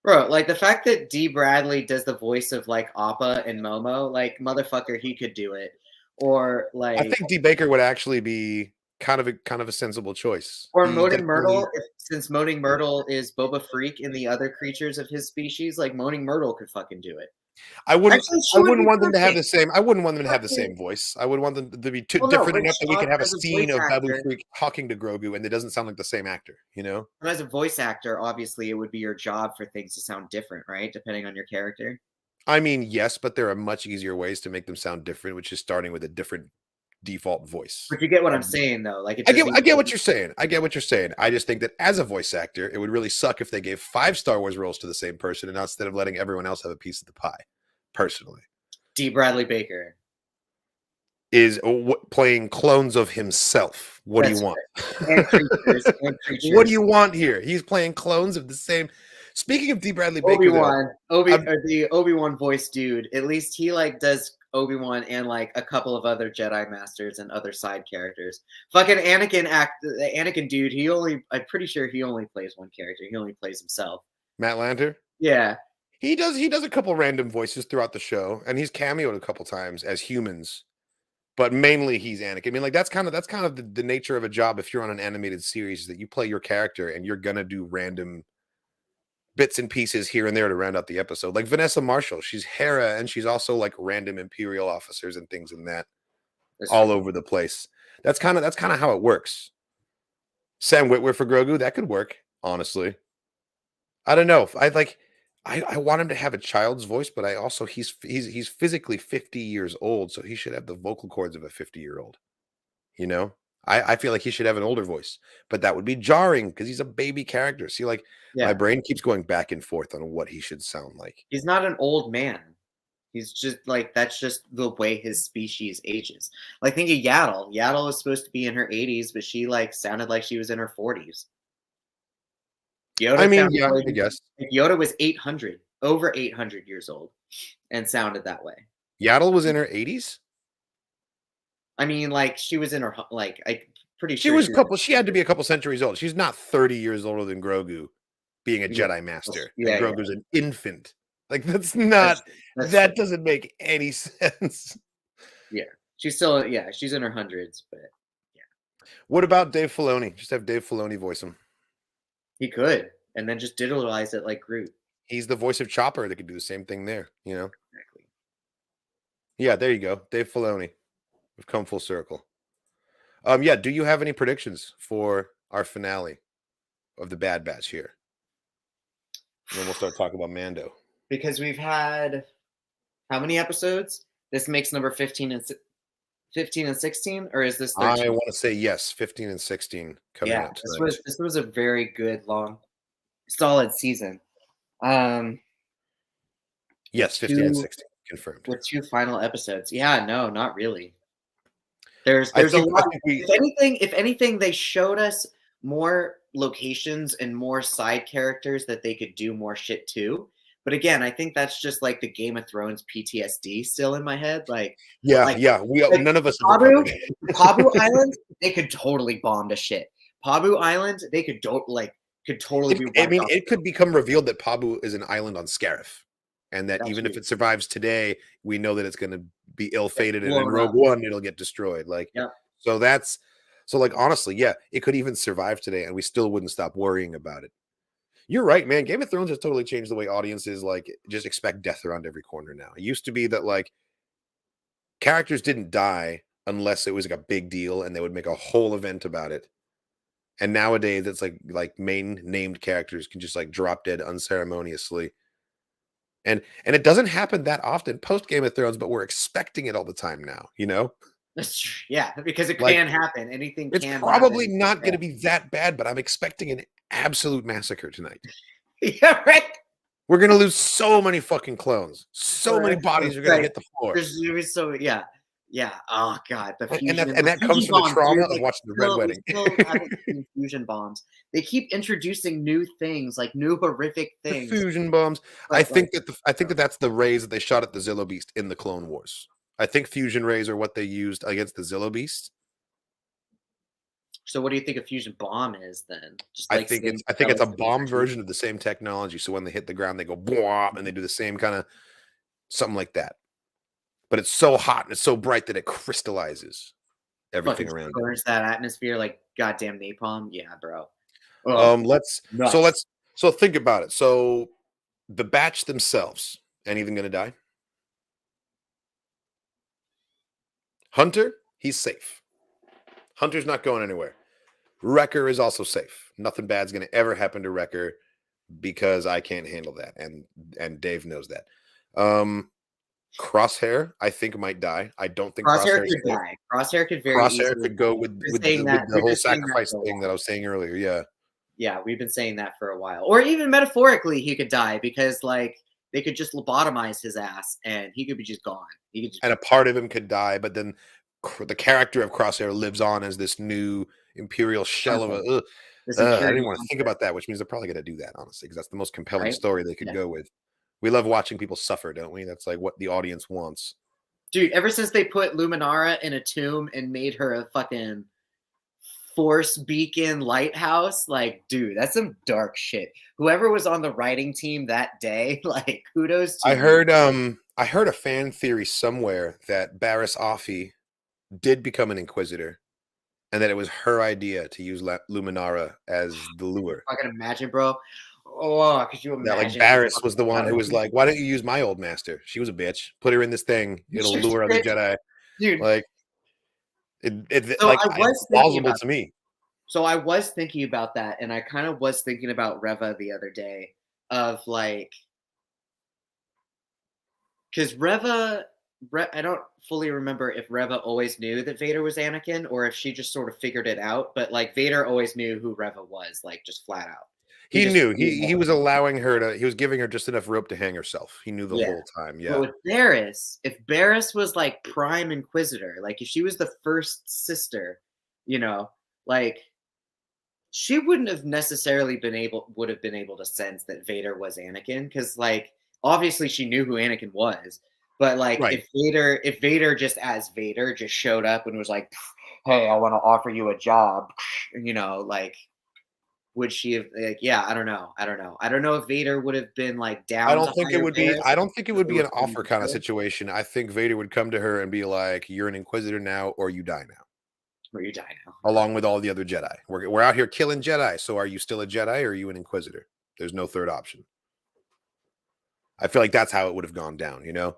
Bro, like the fact that D. Bradley does the voice of like Appa and Momo, like motherfucker, he could do it. Or like, I think D. Baker would actually be kind of a sensible choice. or He's Moaning definitely- Myrtle, since Moaning Myrtle is Boba Freak in the other creatures of his species, like Moaning Myrtle could fucking do it. I wouldn't. Actually, she I would wouldn't be want them to have perfect. the same. I wouldn't want them to have the Fucking- same voice. I would want them to be too Well, no, different but enough that we Sean can have a as a scene voice of Babu actor- Freak talking to Grogu, and it doesn't sound like the same actor. You know. And as a voice actor, obviously, it would be your job for things to sound different, right? Depending on your character. I mean, yes, but there are much easier ways to make them sound different, which is starting with a different default voice. But you get what I'm saying, though. Like, I get what you're saying. I get what you're saying. I just think that as a voice actor, it would really suck if they gave 5 Star Wars roles to the same person, and instead of letting everyone else have a piece of the pie. Personally, D. Bradley Baker. is playing clones of himself. What do That's you want? And creatures. And creatures. What do you want here? He's playing clones of the same. Speaking of D. Bradley Baker, though, The Obi-Wan voice dude. At least he like does Obi-Wan and like a couple of other Jedi Masters and other side characters. Fucking the Anakin dude. I'm pretty sure he only plays one character. He only plays himself. Matt Lanter, Yeah. he does a couple random voices throughout the show, and he's cameoed a couple times as humans, but mainly he's Anakin. I mean, like that's kind of the nature of a job if you're on an animated series, is that you play your character and you're gonna do random bits and pieces here and there to round out the episode. Like Vanessa Marshall, she's Hera, and she's also like random Imperial officers and things in that all over the place. That's kind of how it works. Sam Witwer for Grogu, that could work, honestly. I don't know. I want him to have a child's voice, but I also he's physically 50 years old, so he should have the vocal cords of a 50-year-old. You know? I feel like he should have an older voice, but that would be jarring because he's a baby character. See, like my brain keeps going back and forth on what he should sound like. He's not an old man. He's just like, that's just the way his species ages. Like, think of Yaddle. Yaddle was supposed to be in her 80s, but she like sounded like she was in her 40s. Yoda I mean, sounded yeah, like- I guess Yoda was 800, over 800 years old, and sounded that way. Yaddle was in her 80s. I mean, like, she was in her, like, I pretty She sure was she had to be a couple centuries old. She's not 30 years older than Grogu being a Jedi Master. Yeah, and Grogu's an infant. Like, that's not, that doesn't make any sense. Yeah. She's still, she's in her hundreds, but What about Dave Filoni? Just have Dave Filoni voice him. he could, and then just digitalize it like Groot. He's the voice of Chopper. That could do the same thing there, you know? Exactly. Yeah, there you go. Dave Filoni. We've come full circle. Yeah, do you have any predictions for our finale of the Bad Batch here? And then we'll start talking about Mando. Because we've had how many episodes? This makes number 15 and 16, or is this 13? I want to say yes, 15 and 16 coming out tonight. This was a very good, long, solid season. Yes, 15 and 16 confirmed. With 2 final episodes. Yeah, no, not really. There's a lot. If anything, they showed us more locations and more side characters that they could do more shit to. But again, I think that's just like the Game of Thrones PTSD still in my head. Like, none of us. Pabu Island, they could totally bomb to shit. Pabu Island, they could totally be. I mean, it could become revealed that Pabu is an island on Scarif, and that even if it survives today, we know that it's going to be ill-fated, and in Rogue One, it'll get destroyed. Like, so like honestly, yeah, it could even survive today, and we still wouldn't stop worrying about it. You're right, man. Game of Thrones has totally changed the way audiences like just expect death around every corner now. It used to be that like characters didn't die unless it was like a big deal and they would make a whole event about it. And nowadays it's like main named characters can just like drop dead unceremoniously. And it doesn't happen that often post Game of Thrones, but we're expecting it all the time now, you know? That's true. Yeah, because it can happen. Anything it's can probably happen. not going to be that bad, but I'm expecting an absolute massacre tonight. Yeah, right. We're going to lose so many fucking clones. So many bodies are going to hit the floor. Yeah. Oh god, the fusion and that comes from the trauma of watching the Red Wedding. Still having fusion bombs. They keep introducing new things, like new horrific things. The fusion bombs. I think that that's the rays that they shot at the Zillo Beast in the Clone Wars. I think fusion rays are what they used against the Zillo Beast. So what do you think a fusion bomb is then? Just I think it's a bomb version of the same technology. So when they hit the ground, they go blah, and they do the same kind of something like that. But it's so hot and it's so bright that it crystallizes everything around. Burns that atmosphere like goddamn napalm. Yeah, bro. So think about it. So the batch themselves, anything gonna die? Hunter, he's safe. Hunter's not going anywhere. Wrecker is also safe. Nothing bad's going to ever happen to Wrecker because I can't handle that. And Dave knows that. Crosshair, I think, might die. I don't think Crosshair could die. Crosshair could go with the whole sacrifice thing that I was saying earlier. Yeah. Yeah, we've been saying that for a while. Or even metaphorically, he could die because, like, they could just lobotomize his ass and he could be just gone. And a part of him could die, but then the character of Crosshair lives on as this new Imperial shell of a. I didn't want to think about that, which means they're probably going to do that, honestly, because that's the most compelling story they could go with. We love watching people suffer, don't we? That's like what the audience wants. Dude, ever since they put Luminara in a tomb and made her a fucking Force beacon lighthouse, like, dude, that's some dark shit. Whoever was on the writing team that day, like, kudos to I heard a fan theory somewhere that Barriss Offee did become an Inquisitor, and that it was her idea to use Luminara as the lure. I can imagine, bro. Oh, could you imagine? That, like, Barriss was the one who was like, "Why don't you use my old master? She was a bitch. Put her in this thing. It'll lure other Jedi." Dude, like, it's plausible to me. So I was thinking about that, and I kind of was thinking about Reva the other day, of like, because Reva I don't fully remember if Reva always knew that Vader was Anakin or if she just sort of figured it out. But like Vader always knew who Reva was, like just flat out. He just knew. He was allowing her to. He was giving her just enough rope to hang herself. He knew the Yeah. whole time. But Yeah. with Barriss, if Barriss was like Prime Inquisitor, like if she was the first sister, you know, like she wouldn't have necessarily would have been able to sense that Vader was Anakin, because like obviously she knew who Anakin was, but like Right. if Vader just as Vader just showed up and was like, hey, I want to offer you a job, you know, like would she have like, yeah, I don't know. I don't know if Vader would have been like down I to don't think it hire would be. Barriss I don't think it if would they be were an putting offer kind of together, situation. I think Vader would come to her and be like, "You're an Inquisitor now, or you die now." where you die now. Along with all the other Jedi, we're out here killing Jedi. So are you still a Jedi, or are you an Inquisitor? There's no third option. I feel like that's how it would have gone down. You know.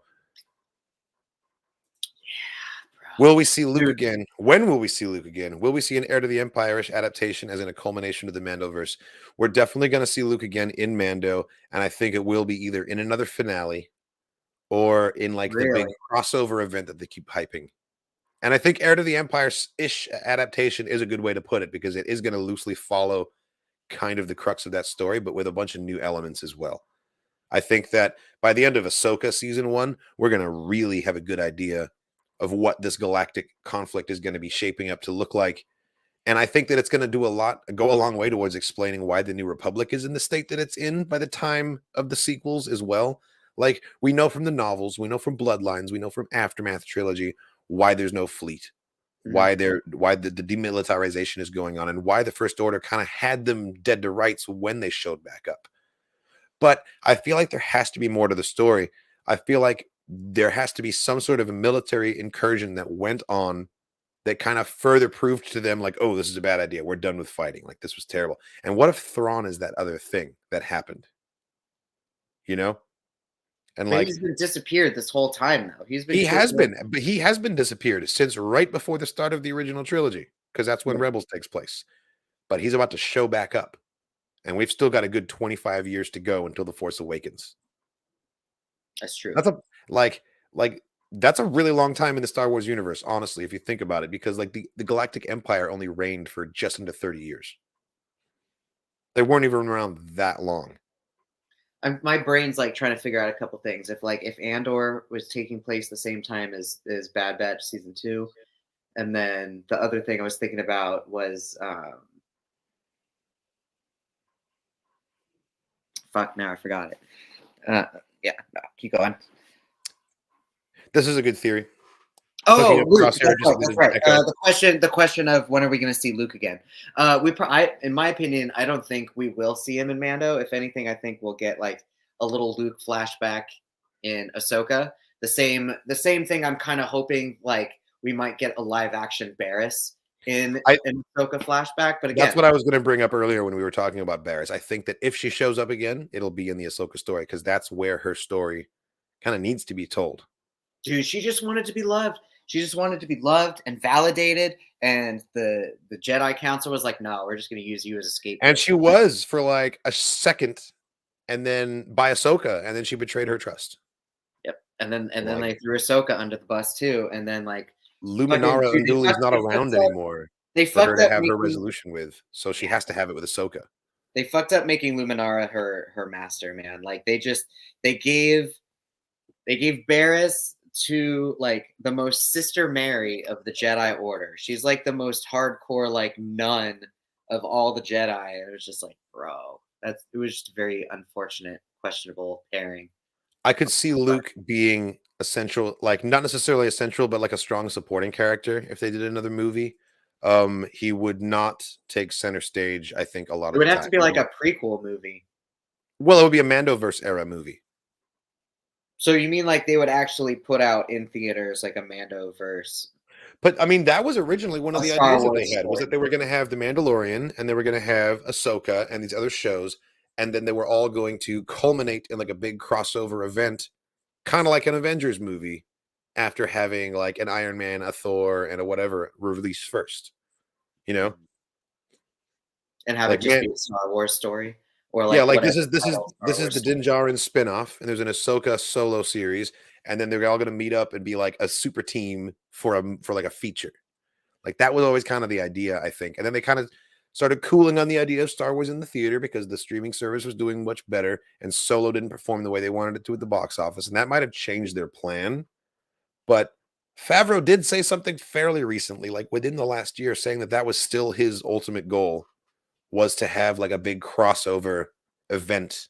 Will we see Luke again? When will we see Luke again? Will we see an Heir to the Empire-ish adaptation as in a culmination of the Mandoverse? We're definitely going to see Luke again in Mando, and I think it will be either in another finale or in like the big Really? crossover event that they keep hyping. And I think Heir to the Empire-ish adaptation is a good way to put it because it is going to loosely follow kind of the crux of that story, but with a bunch of new elements as well. I think that by the end of Ahsoka season 1, we're going to really have a good idea of what this galactic conflict is going to be shaping up to look like. And I think that it's going to go a long way towards explaining why the New Republic is in the state that it's in by the time of the sequels as well. Like we know from the novels, we know from Bloodlines, we know from Aftermath trilogy why there's no fleet, why the demilitarization is going on, and why the First Order kind of had them dead to rights when they showed back up. But I feel like there has to be more to the story. I feel like there has to be some sort of a military incursion that went on that kind of further proved to them like, oh, this is a bad idea. We're done with fighting. Like this was terrible. And what if Thrawn is that other thing that happened? You know? And But like he's been disappeared this whole time though. He's been he has been, but he has been disappeared since right before the start of the original trilogy, because that's when Rebels takes place. But he's about to show back up. And we've still got a good 25 years to go until The Force Awakens. That's true. That's that's a really long time in the Star Wars universe, honestly, if you think about it, because like the Galactic Empire only reigned for just under 30 years. They weren't even around that long. My brain's like trying to figure out a couple things. If Andor was taking place the same time as Bad Batch season 2, and then the other thing I was thinking about was fuck, now I forgot it. Yeah, no, keep going. This is a good theory. Oh, Luke, that's right. The question of when are we going to see Luke again? In my opinion, I don't think we will see him in Mando. If anything, I think we'll get like a little Luke flashback in Ahsoka. The same thing. I'm kind of hoping like we might get a live action Barriss in Ahsoka flashback. But again, that's what I was going to bring up earlier when we were talking about Barriss. I think that if she shows up again, it'll be in the Ahsoka story because that's where her story kind of needs to be told. Dude, she just wanted to be loved. She just wanted to be loved and validated, and the Jedi Council was like, "No, we're just going to use you as a scapegoat." And she was for like a second, and then by Ahsoka, and then she betrayed her trust. Yep, and then they threw Ahsoka under the bus too, and then like Luminara Unduli is not around anymore. They for her fucked to up have her resolution with, so she has to have it with Ahsoka. They fucked up making Luminara her master, man. Like they gave Barriss to like the most Sister Mary of the Jedi Order. She's like the most hardcore like nun of all the Jedi. And it was just like, bro, it was just a very unfortunate, questionable pairing. I could see Luke being essential, like not necessarily essential, but like a strong supporting character if they did another movie. He would not take center stage, I think, a lot of it would the have time. To be like a prequel movie. Well, it would be a Mandoverse era movie. So you mean like they would actually put out in theaters like a Mandoverse? But I mean, that was originally one of the ideas that they had, was that they were going to have The Mandalorian and they were going to have Ahsoka and these other shows, and then they were all going to culminate in like a big crossover event, kind of like an Avengers movie, after having like an Iron Man, a Thor, and a whatever release first, you know, and have like, it just be a Star Wars story. Or like yeah, like this is the Din Djarin spinoff, and there's an Ahsoka solo series, and then they're all going to meet up and be like a super team for like a feature. Like that was always kind of the idea, I think. And then they kind of started cooling on the idea of Star Wars in the theater because the streaming service was doing much better and Solo didn't perform the way they wanted it to at the box office. And that might have changed their plan. But Favreau did say something fairly recently, like within the last year, saying that that was still his ultimate goal, was to have like a big crossover event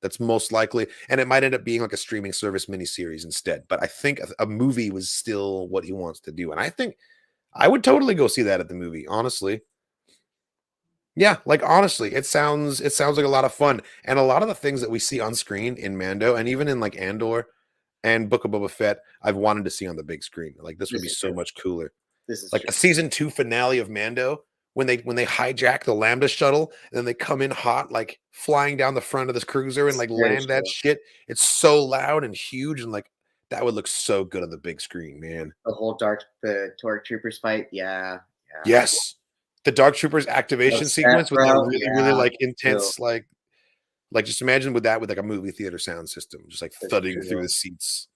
that's most likely, and it might end up being like a streaming service miniseries instead. But I think a movie was still what he wants to do. And I think I would totally go see that at the movie, honestly. Yeah, like honestly, it sounds like a lot of fun. And a lot of the things that we see on screen in Mando and even in like Andor and Book of Boba Fett, I've wanted to see on the big screen. Like this would be so much cooler. This is Like a season 2 finale of Mando when they hijack the Lambda shuttle and then they come in hot, like flying down the front of this cruiser and like land that shit. It's so loud and huge and like that would look so good on the big screen, man. the Torque Troopers fight. Yeah. Yes. The Dark Troopers activation sequence with that really like intense, like just imagine with that with like a movie theater sound system, just like thudding through the seats.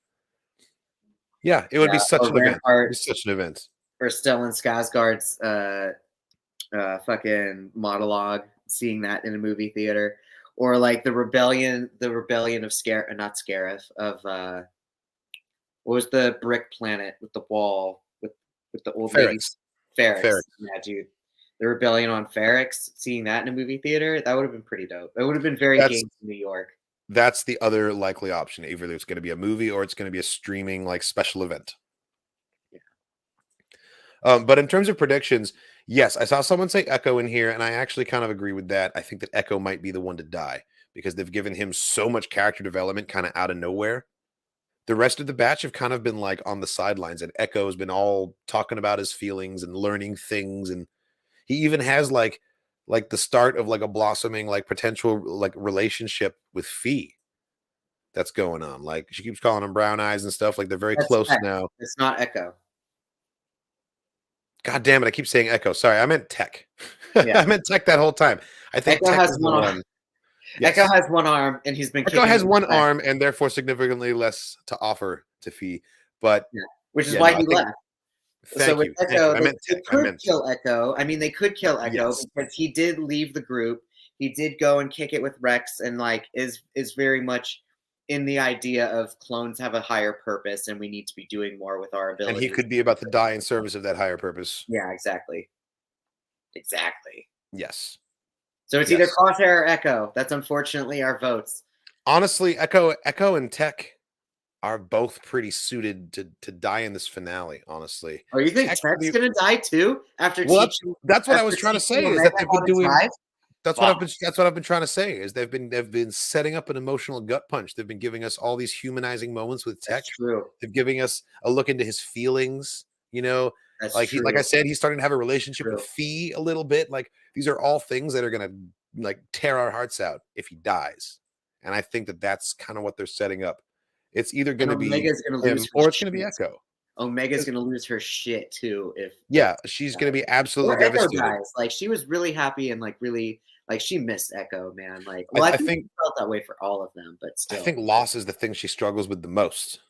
Yeah, it would be such an event. It would be such an event. Or Stellan Skarsgård's fucking monologue, seeing that in a movie theater, or like the rebellion of not Scarif of what was the brick planet with the wall with the old ladies? Ferrix. Yeah, dude. The rebellion on Ferrix, seeing that in a movie theater, that would have been pretty dope. It would have been very game to New York. That's the other likely option. Either it's going to be a movie or it's going to be a streaming like special event. Yeah. But in terms of predictions, yes, I saw someone say Echo in here, and I actually kind of agree with that. I think that Echo might be the one to die because they've given him so much character development kind of out of nowhere. The rest of the batch have kind of been like on the sidelines, and Echo has been all talking about his feelings and learning things, and he even has like the start of like a blossoming like potential like relationship with Fee that's going on. Like she keeps calling him brown eyes and stuff. Like they're very close now. It's not Echo. God damn it! I keep saying Echo. Sorry, I meant Tech. Yeah. I meant Tech that whole time. I think Echo Tech has one arm. Yes. Echo has one arm, and he's been. Echo has one arm, and therefore significantly less to offer to Fee. But which is why he left. Thank you. Echo, they could kill Echo. I mean, they could kill Echo because he did leave the group. He did go and kick it with Rex, and like is very much in the idea of clones have a higher purpose, and we need to be doing more with our abilities. And he could be about to die in service of that higher purpose. Yeah, exactly. Yes. So it's either Crosshair or Echo. That's unfortunately our votes. Honestly, Echo and Tech are both pretty suited to die in this finale, honestly. Oh, you think Tech's gonna die too after? Well, that's what I was trying to say. Is that they've been doing. That's what I've been trying to say. Is they've been setting up an emotional gut punch. They've been giving us all these humanizing moments with Tech. That's true. They've giving us a look into his feelings. You know, that's like true. like I said, he's starting to have a relationship with Fee a little bit. Like these are all things that are gonna like tear our hearts out if he dies. And I think that that's kind of what they're setting up. It's either going to be him or it's going to be Echo. Omega's going to lose her shit too. She's going to be absolutely devastated. Dies. Like she was really happy and like really like she missed Echo, man. Like, well, I think felt that way for all of them, but still, I think loss is the thing she struggles with the most.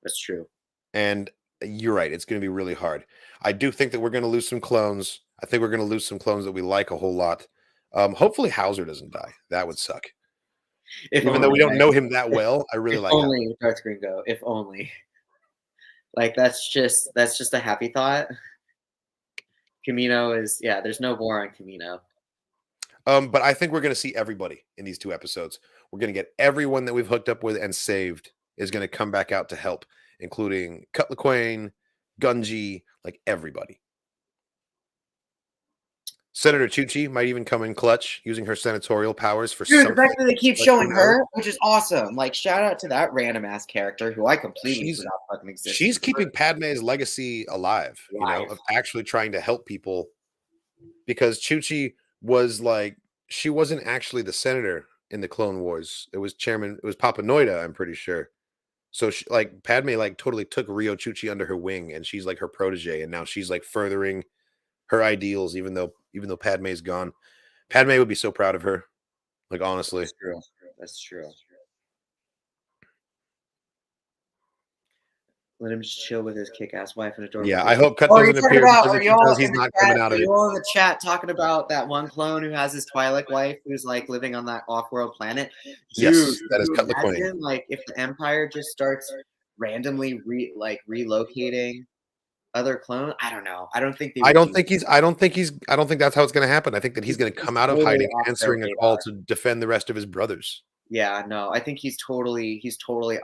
That's true. And you're right; it's going to be really hard. I do think that we're going to lose some clones. I think we're going to lose some clones that we like a whole lot. Hopefully, Hauser doesn't die. That would suck. Even though we don't know him that well, I really like only Darth Gringo. If only. Like that's just a happy thought. Kamino is there's no war on Kamino. But I think we're gonna see everybody in these 2 episodes. We're gonna get everyone that we've hooked up with and saved is gonna come back out to help, including Cut LaQuaine, Gunji, like everybody. Senator Chuchi might even come in clutch using her senatorial powers for something. The fact that they keep showing her, which is awesome. Like, shout out to that random ass character who I completely forgot fucking existed. She's keeping Padme's legacy alive, you know, of actually trying to help people. Because Chuchi was like, she wasn't actually the senator in the Clone Wars. It was Papa Noida, I'm pretty sure. So she, like Padme like totally took Rio Chuchi under her wing, and she's like her protege, and now she's like furthering her ideals, even though Padme's gone. Padme would be so proud of her. Like honestly. That's true. Let him just chill with his kick-ass wife and adorable. Yeah, I kid. hope Cut Are you doesn't talking appear about? because Are if he y'all does, he's in the not chat? coming out Are of it. you all in the chat talking about that one clone who has his Twi'lek wife who's like living on that off-world planet? Dude, Yes, that is can you Cut LaQuain. imagine like if the Empire just starts randomly relocating other clones? I don't know. I don't think they. I would don't do think he's. I don't think he's. I don't think that's how it's going to happen. I think that he's going to come out of totally hiding, off their answering a call radar. to defend the rest of his brothers. Yeah, no, I think he's totally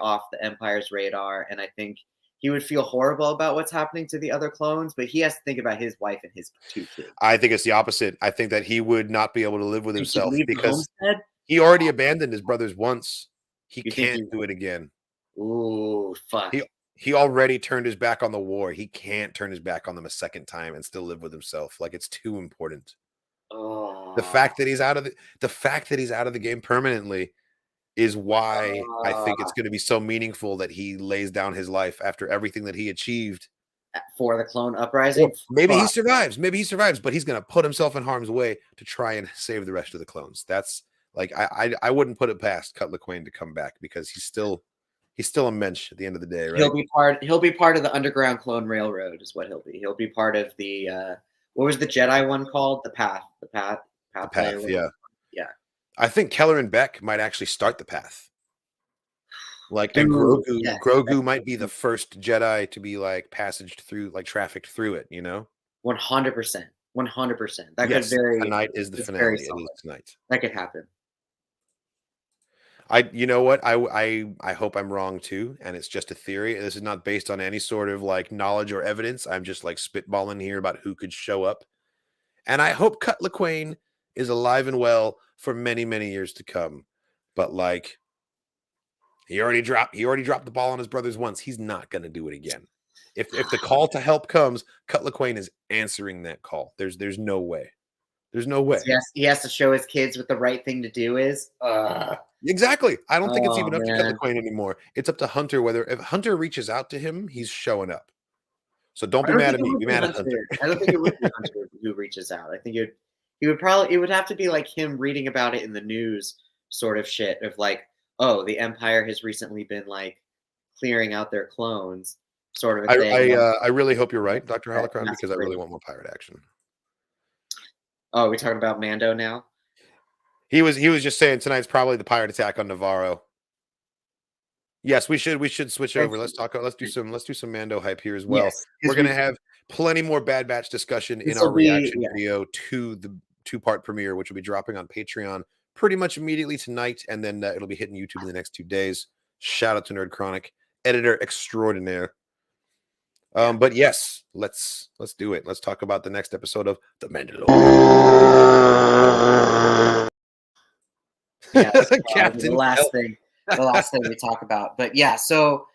off the Empire's radar, and I think he would feel horrible about what's happening to the other clones, but he has to think about his wife and his 2 kids. I think it's the opposite. I think that he would not be able to live with Think he'd himself leave the because homestead? he already abandoned his brothers once. He You think can't do it again. Ooh, fuck. He already turned his back on the war. He can't turn his back on them a second time and still live with himself. Like, it's too important. The fact that he's out of the game permanently is why I think it's going to be so meaningful that he lays down his life after everything that he achieved. For the clone uprising? Maybe he Fuck. survives. Maybe he survives, but he's going to put himself in harm's way to try and save the rest of the clones. That's like I wouldn't put it past Cut LaQuain to come back because he's still a mensch at the end of the day, right? He'll be part of the Underground Clone Railroad is what he'll be. He'll be part of the what was the Jedi one called? The Path. The Path, yeah. Yeah. I think Kelleran Beck might actually start the Path. Like, and Dude, Grogu might be the first Jedi to be like passaged through, like trafficked through it, 100%. 100%. That Yes, could very tonight is the it's finale. very It is solid. tonight. That could happen. You know what? I hope I'm wrong too, and it's just a theory. This is not based on any sort of like knowledge or evidence. I'm just like spitballing here about who could show up. And I hope Cut LaQuain is alive and well for many, many years to come. But like he already dropped the ball on his brothers once. He's not gonna do it again. If the call to help comes, Cut LaQuain is answering that call. There's no way. There's no way. Yes, he has to show his kids what the right thing to do is. Exactly. I don't think it's even up to Cut man. LaQuain anymore. It's up to Hunter whether if Hunter reaches out to him, he's showing up. So don't I be don't mad think at it me. would Be be mad at Hunter. I don't think it would be Hunter who reaches out. I think it would have to be like him reading about it in the news sort of shit of like, oh, the Empire has recently been like clearing out their clones, sort of a thing. I really hope you're right, Dr. Holocron, because I really want more pirate action. Oh, we're talking about Mando now? He was just saying tonight's probably the pirate attack on Navarro. Yes, we should switch over. Let's do some Mando hype here as well. Yes, We're gonna have plenty more Bad Batch discussion in This our will be- reaction yeah. video to the 2-part premiere, which will be dropping on Patreon pretty much immediately tonight, and then it'll be hitting YouTube in the next 2 days. Shout out to Nerd Chronic, editor extraordinaire. But yes, let's do it. Let's talk about the next episode of The Mandalorian. Yeah, the Captain last thing we talk about. But yeah, so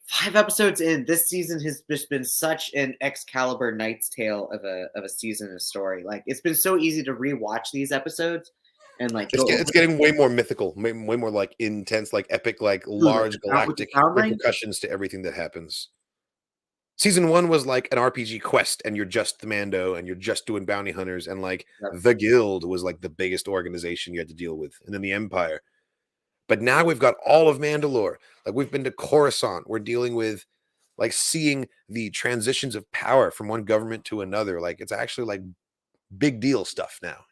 5 episodes in, this season has just been such an Excalibur Knight's Tale of a season of story. Like, it's been so easy to rewatch these episodes and like it's getting way more mythical, way more like intense, like epic, like large galactic repercussions to everything that happens. Season 1 was like an RPG quest, and you're just the Mando, and you're just doing bounty hunters, and like the Guild was like the biggest organization you had to deal with, and then the Empire. But now we've got all of Mandalore. Like, we've been to Coruscant. We're dealing with like seeing the transitions of power from one government to another. Like, it's actually like big deal stuff now,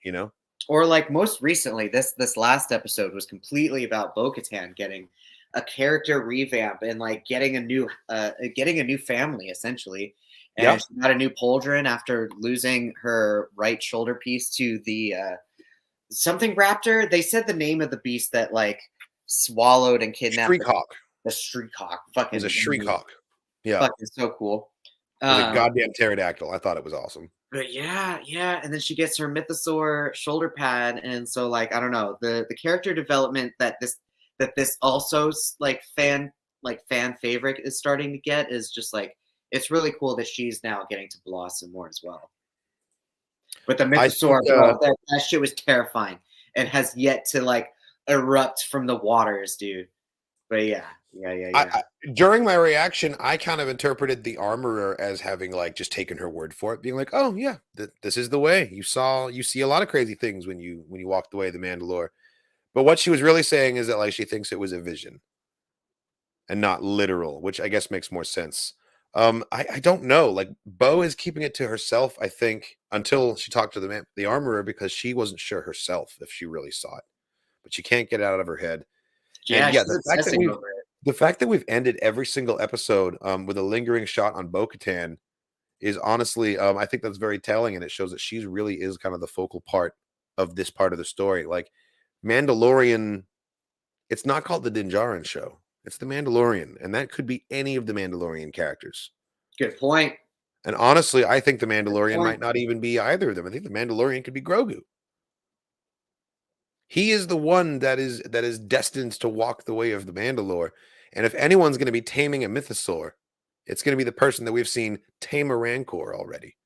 Or like most recently, this last episode was completely about Bo-Katan getting a character revamp and like getting a new family essentially. And she got a new pauldron after losing her right shoulder piece to the something raptor. They said the name of the beast that like swallowed and kidnapped Shriek-Hawk. The Shriek-Hawk. Fucking It was a Shriek-Hawk. Yeah. Fucking so cool. It was a goddamn pterodactyl. I thought it was awesome. But yeah, and then she gets her mythosaur shoulder pad, and so like I don't know, the character development that this also like fan favorite is starting to get is just like it's really cool that she's now getting to blossom more as well. But the mythosaur, that shit was terrifying and has yet to like erupt from the waters, dude. But yeah. During my reaction, I kind of interpreted the armorer as having like just taken her word for it, being like, "Oh yeah, this is the way." You see a lot of crazy things when you walked away the Mandalore. But what she was really saying is that like she thinks it was a vision and not literal, which I guess makes more sense. I don't know. Like Bo is keeping it to herself, I think, until she talked to the armorer, because she wasn't sure herself if she really saw it, but she can't get it out of her head. Yeah, And yeah, she's obsessing over it. the fact that we've ended every single episode with a lingering shot on Bo-Katan is honestly, I think that's very telling, and it shows that she really is kind of the focal part of this part of the story. Like Mandalorian, it's not called the Din Djarin show. It's the Mandalorian, and that could be any of the Mandalorian characters. Good point. And honestly, I think the Mandalorian might not even be either of them. I think the Mandalorian could be Grogu. He is the one that is destined to walk the way of the Mandalore. And if anyone's going to be taming a mythosaur, it's going to be the person that we've seen tame a Rancor already.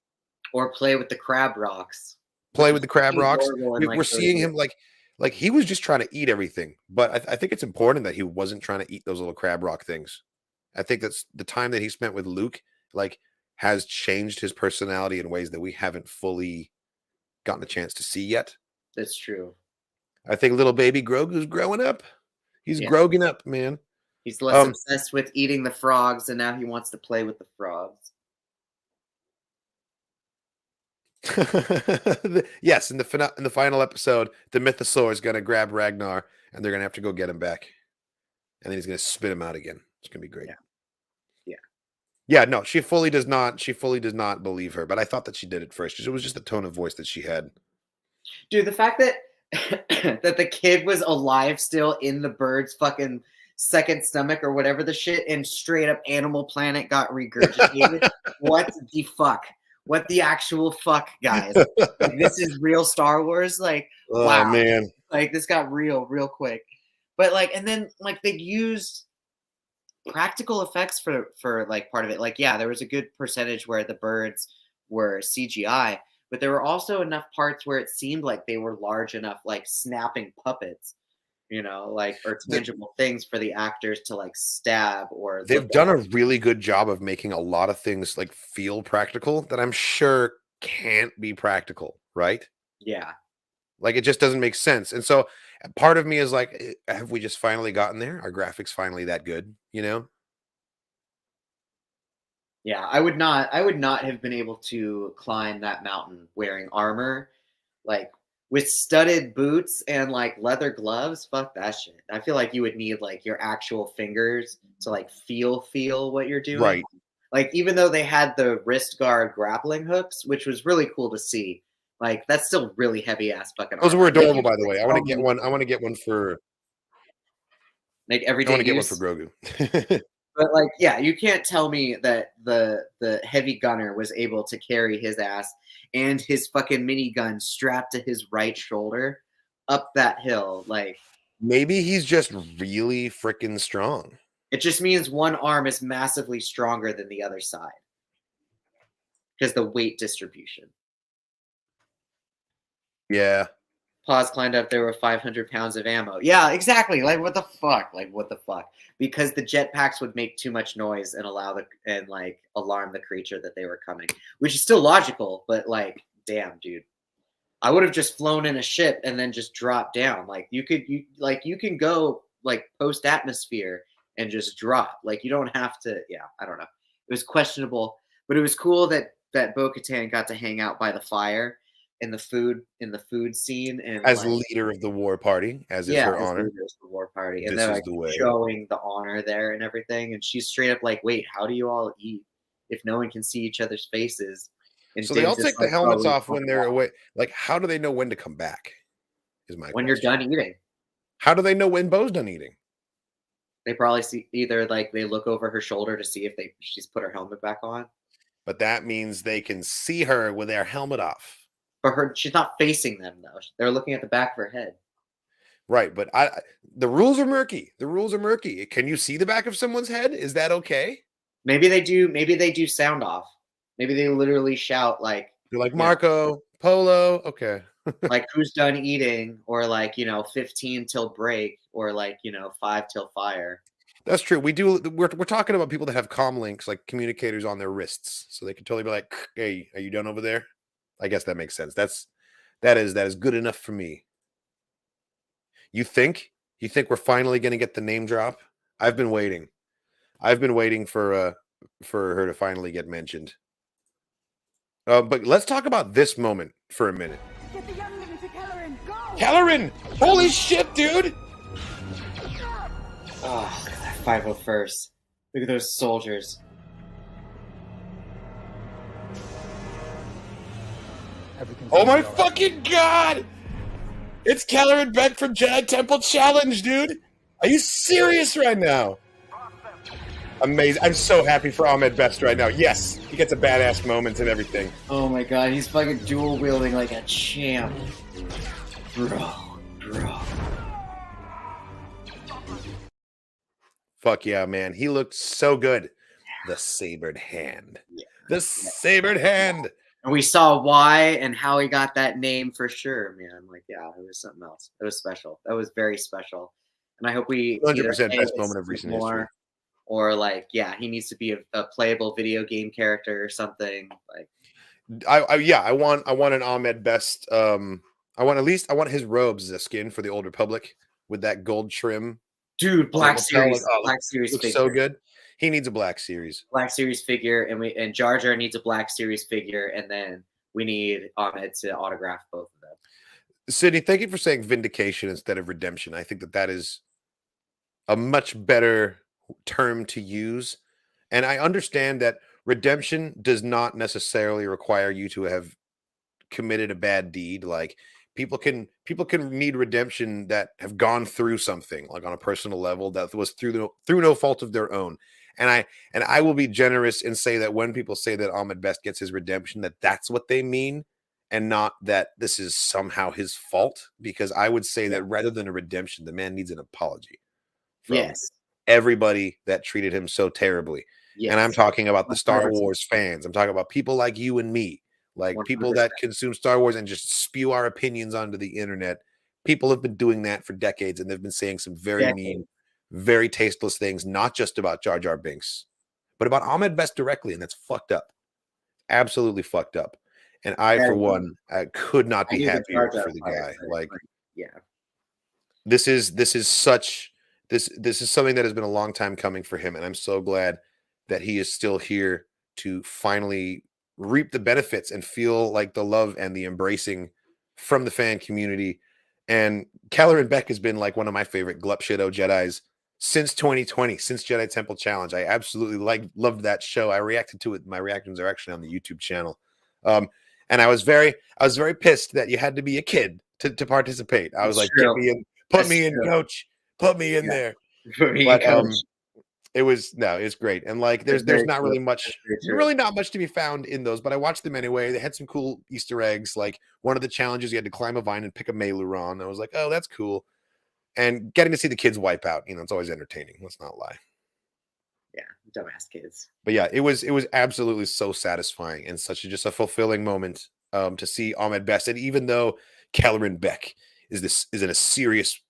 Or play with the crab rocks. Play with the crab rocks. Like We're seeing him like he was just trying to eat everything. But I think it's important that he wasn't trying to eat those little crab rock things. I think that's the time that he spent with Luke, like, has changed his personality in ways that we haven't fully gotten a chance to see yet. That's true. I think little baby Grogu's growing up. He's growing up, man. He's less obsessed with eating the frogs, and now he wants to play with the frogs. Yes, in the final episode, the mythosaur is going to grab Ragnar, and they're going to have to go get him back, and then he's going to spit him out again. It's going to be great. Yeah. No, she fully does not. She fully does not believe her, but I thought that she did at first. It was just the tone of voice that she had. Dude, the fact that that the kid was alive still in the bird's fucking second stomach or whatever the shit, and straight up Animal Planet got regurgitated. What the fuck? What the actual fuck, guys? Like, this is real Star Wars. Like, wow, man, like this got real quick. But like, and then like they used practical effects for like part of it. Like, yeah, there was a good percentage where the birds were CGI, but there were also enough parts where it seemed like they were large enough, like snapping puppets, you know, like, or tangible things for the actors to like stab or. They've done a really good job of making a lot of things like feel practical that I'm sure can't be practical, right? Yeah. Like it just doesn't make sense. And so part of me is like, have we just finally gotten there? Are graphics finally that good, you know? Yeah, I would not have been able to climb that mountain wearing armor, like with studded boots and like leather gloves. Fuck that shit. I feel like you would need like your actual fingers to like feel what you're doing. Right. Like even though they had the wrist guard grappling hooks, which was really cool to see, like that's still really heavy ass fucking. Those were adorable, by the way. I want to get one. I want to get one for like everyday. I want to get one for Grogu. But like, yeah, you can't tell me that the heavy gunner was able to carry his ass and his fucking minigun strapped to his right shoulder up that hill. Like, maybe he's just really freaking strong. It just means one arm is massively stronger than the other side because the weight distribution. Yeah. Paz climbed up. There were 500 pounds of ammo. Yeah, exactly. Like, what the fuck? Like, what the fuck? Because the jetpacks would make too much noise and alarm the creature that they were coming, which is still logical. But like, damn, dude, I would have just flown in a ship and then just dropped down. Like, you can go like post atmosphere and just drop. Like, you don't have to. Yeah, I don't know. It was questionable, but it was cool that Bo-Katan got to hang out by the fire. In the food scene, and as leader of the war party, as is her honor, the war party, and then like showing the honor there and everything, and she's straight up like, "Wait, how do you all eat if no one can see each other's faces?" And so they all take the helmets off when they're away. Like, how do they know when to come back? Is my when question. You're done eating. How do they know when Bo's done eating? They probably see either like they look over her shoulder to see if she's put her helmet back on. But that means they can see her with their helmet off. But she's not facing them though. They're looking at the back of her head. Right, but the rules are murky. The rules are murky. Can you see the back of someone's head? Is that okay? Maybe they do. Maybe they do sound off. Maybe they literally shout like. You're like Marco Polo. Okay. Like who's done eating, or like 15 till break, or like 5 till fire. That's true. We're talking about people that have comm links, like communicators on their wrists, so they can totally be like, "Hey, are you done over there?" I guess that makes sense. That is good enough for me. You think we're finally going to get the name drop? I've been waiting for for her to finally get mentioned. But let's talk about this moment for a minute. Get the youngling to Kellerin. Go! Kellerin! Holy shit, dude! Oh, look at that 501st. Look at those soldiers. Oh my fucking god! It's Kellerin Beck from Jedi Temple Challenge, dude! Are you serious right now? Amazing. I'm so happy for Ahmed Best right now. Yes, he gets a badass moment and everything. Oh my god, he's fucking dual wielding like a champ. Bro. Fuck yeah, man. He looked so good. The sabered hand. The sabered hand. And we saw why and how he got that name for sure, man. Like, yeah, it was something else. It was special. That was very special. And I hope we 100% best moment of recent history. Or like, yeah, he needs to be a playable video game character or something. Like, I want an Ahmed Best. I want his robes as a skin for the Old Republic with that gold trim. Dude, Black Series, Black Series looks figure. So good. He needs a Black Series. Black Series figure, and Jar Jar needs a Black Series figure, and then we need Ahmed to autograph both of them. Sydney, thank you for saying vindication instead of redemption. I think that is a much better term to use. And I understand that redemption does not necessarily require you to have committed a bad deed. Like people can need redemption that have gone through something, like on a personal level, that was through no fault of their own. And I will be generous and say that when people say that Ahmed Best gets his redemption, that's what they mean, and not that this is somehow his fault. Because I would say that rather than a redemption, the man needs an apology from everybody that treated him so terribly. Yes. And I'm talking about the Star Wars fans. I'm talking about people like you and me, like 100%. People that consume Star Wars and just spew our opinions onto the internet. People have been doing that for decades, and they've been saying some very mean, very tasteless things, not just about Jar Jar Binks, but about Ahmed Best directly, and that's fucked up. Absolutely fucked up. And I, for one, I could not be happier for the guy. Like, this is something that has been a long time coming for him, and I'm so glad that he is still here to finally reap the benefits and feel like the love and the embracing from the fan community. And Kellerin Beck has been like one of my favorite Glup Shido Jedis since 2020, since Jedi Temple Challenge. I absolutely loved that show. I reacted to it. My reactions are actually on the YouTube channel. And I was very pissed that you had to be a kid to participate. I was like, get me in, put me in, coach, put me in there. But it's great. And like there's not really not much to be found in those, but I watched them anyway. They had some cool Easter eggs. Like one of the challenges, you had to climb a vine and pick a Meiluron. I was like, oh, that's cool. And getting to see the kids wipe out, it's always entertaining. Let's not lie. Yeah, dumbass kids. But yeah, it was absolutely so satisfying and such just a fulfilling moment to see Ahmed Best. And even though Kellerin Beck is in a serious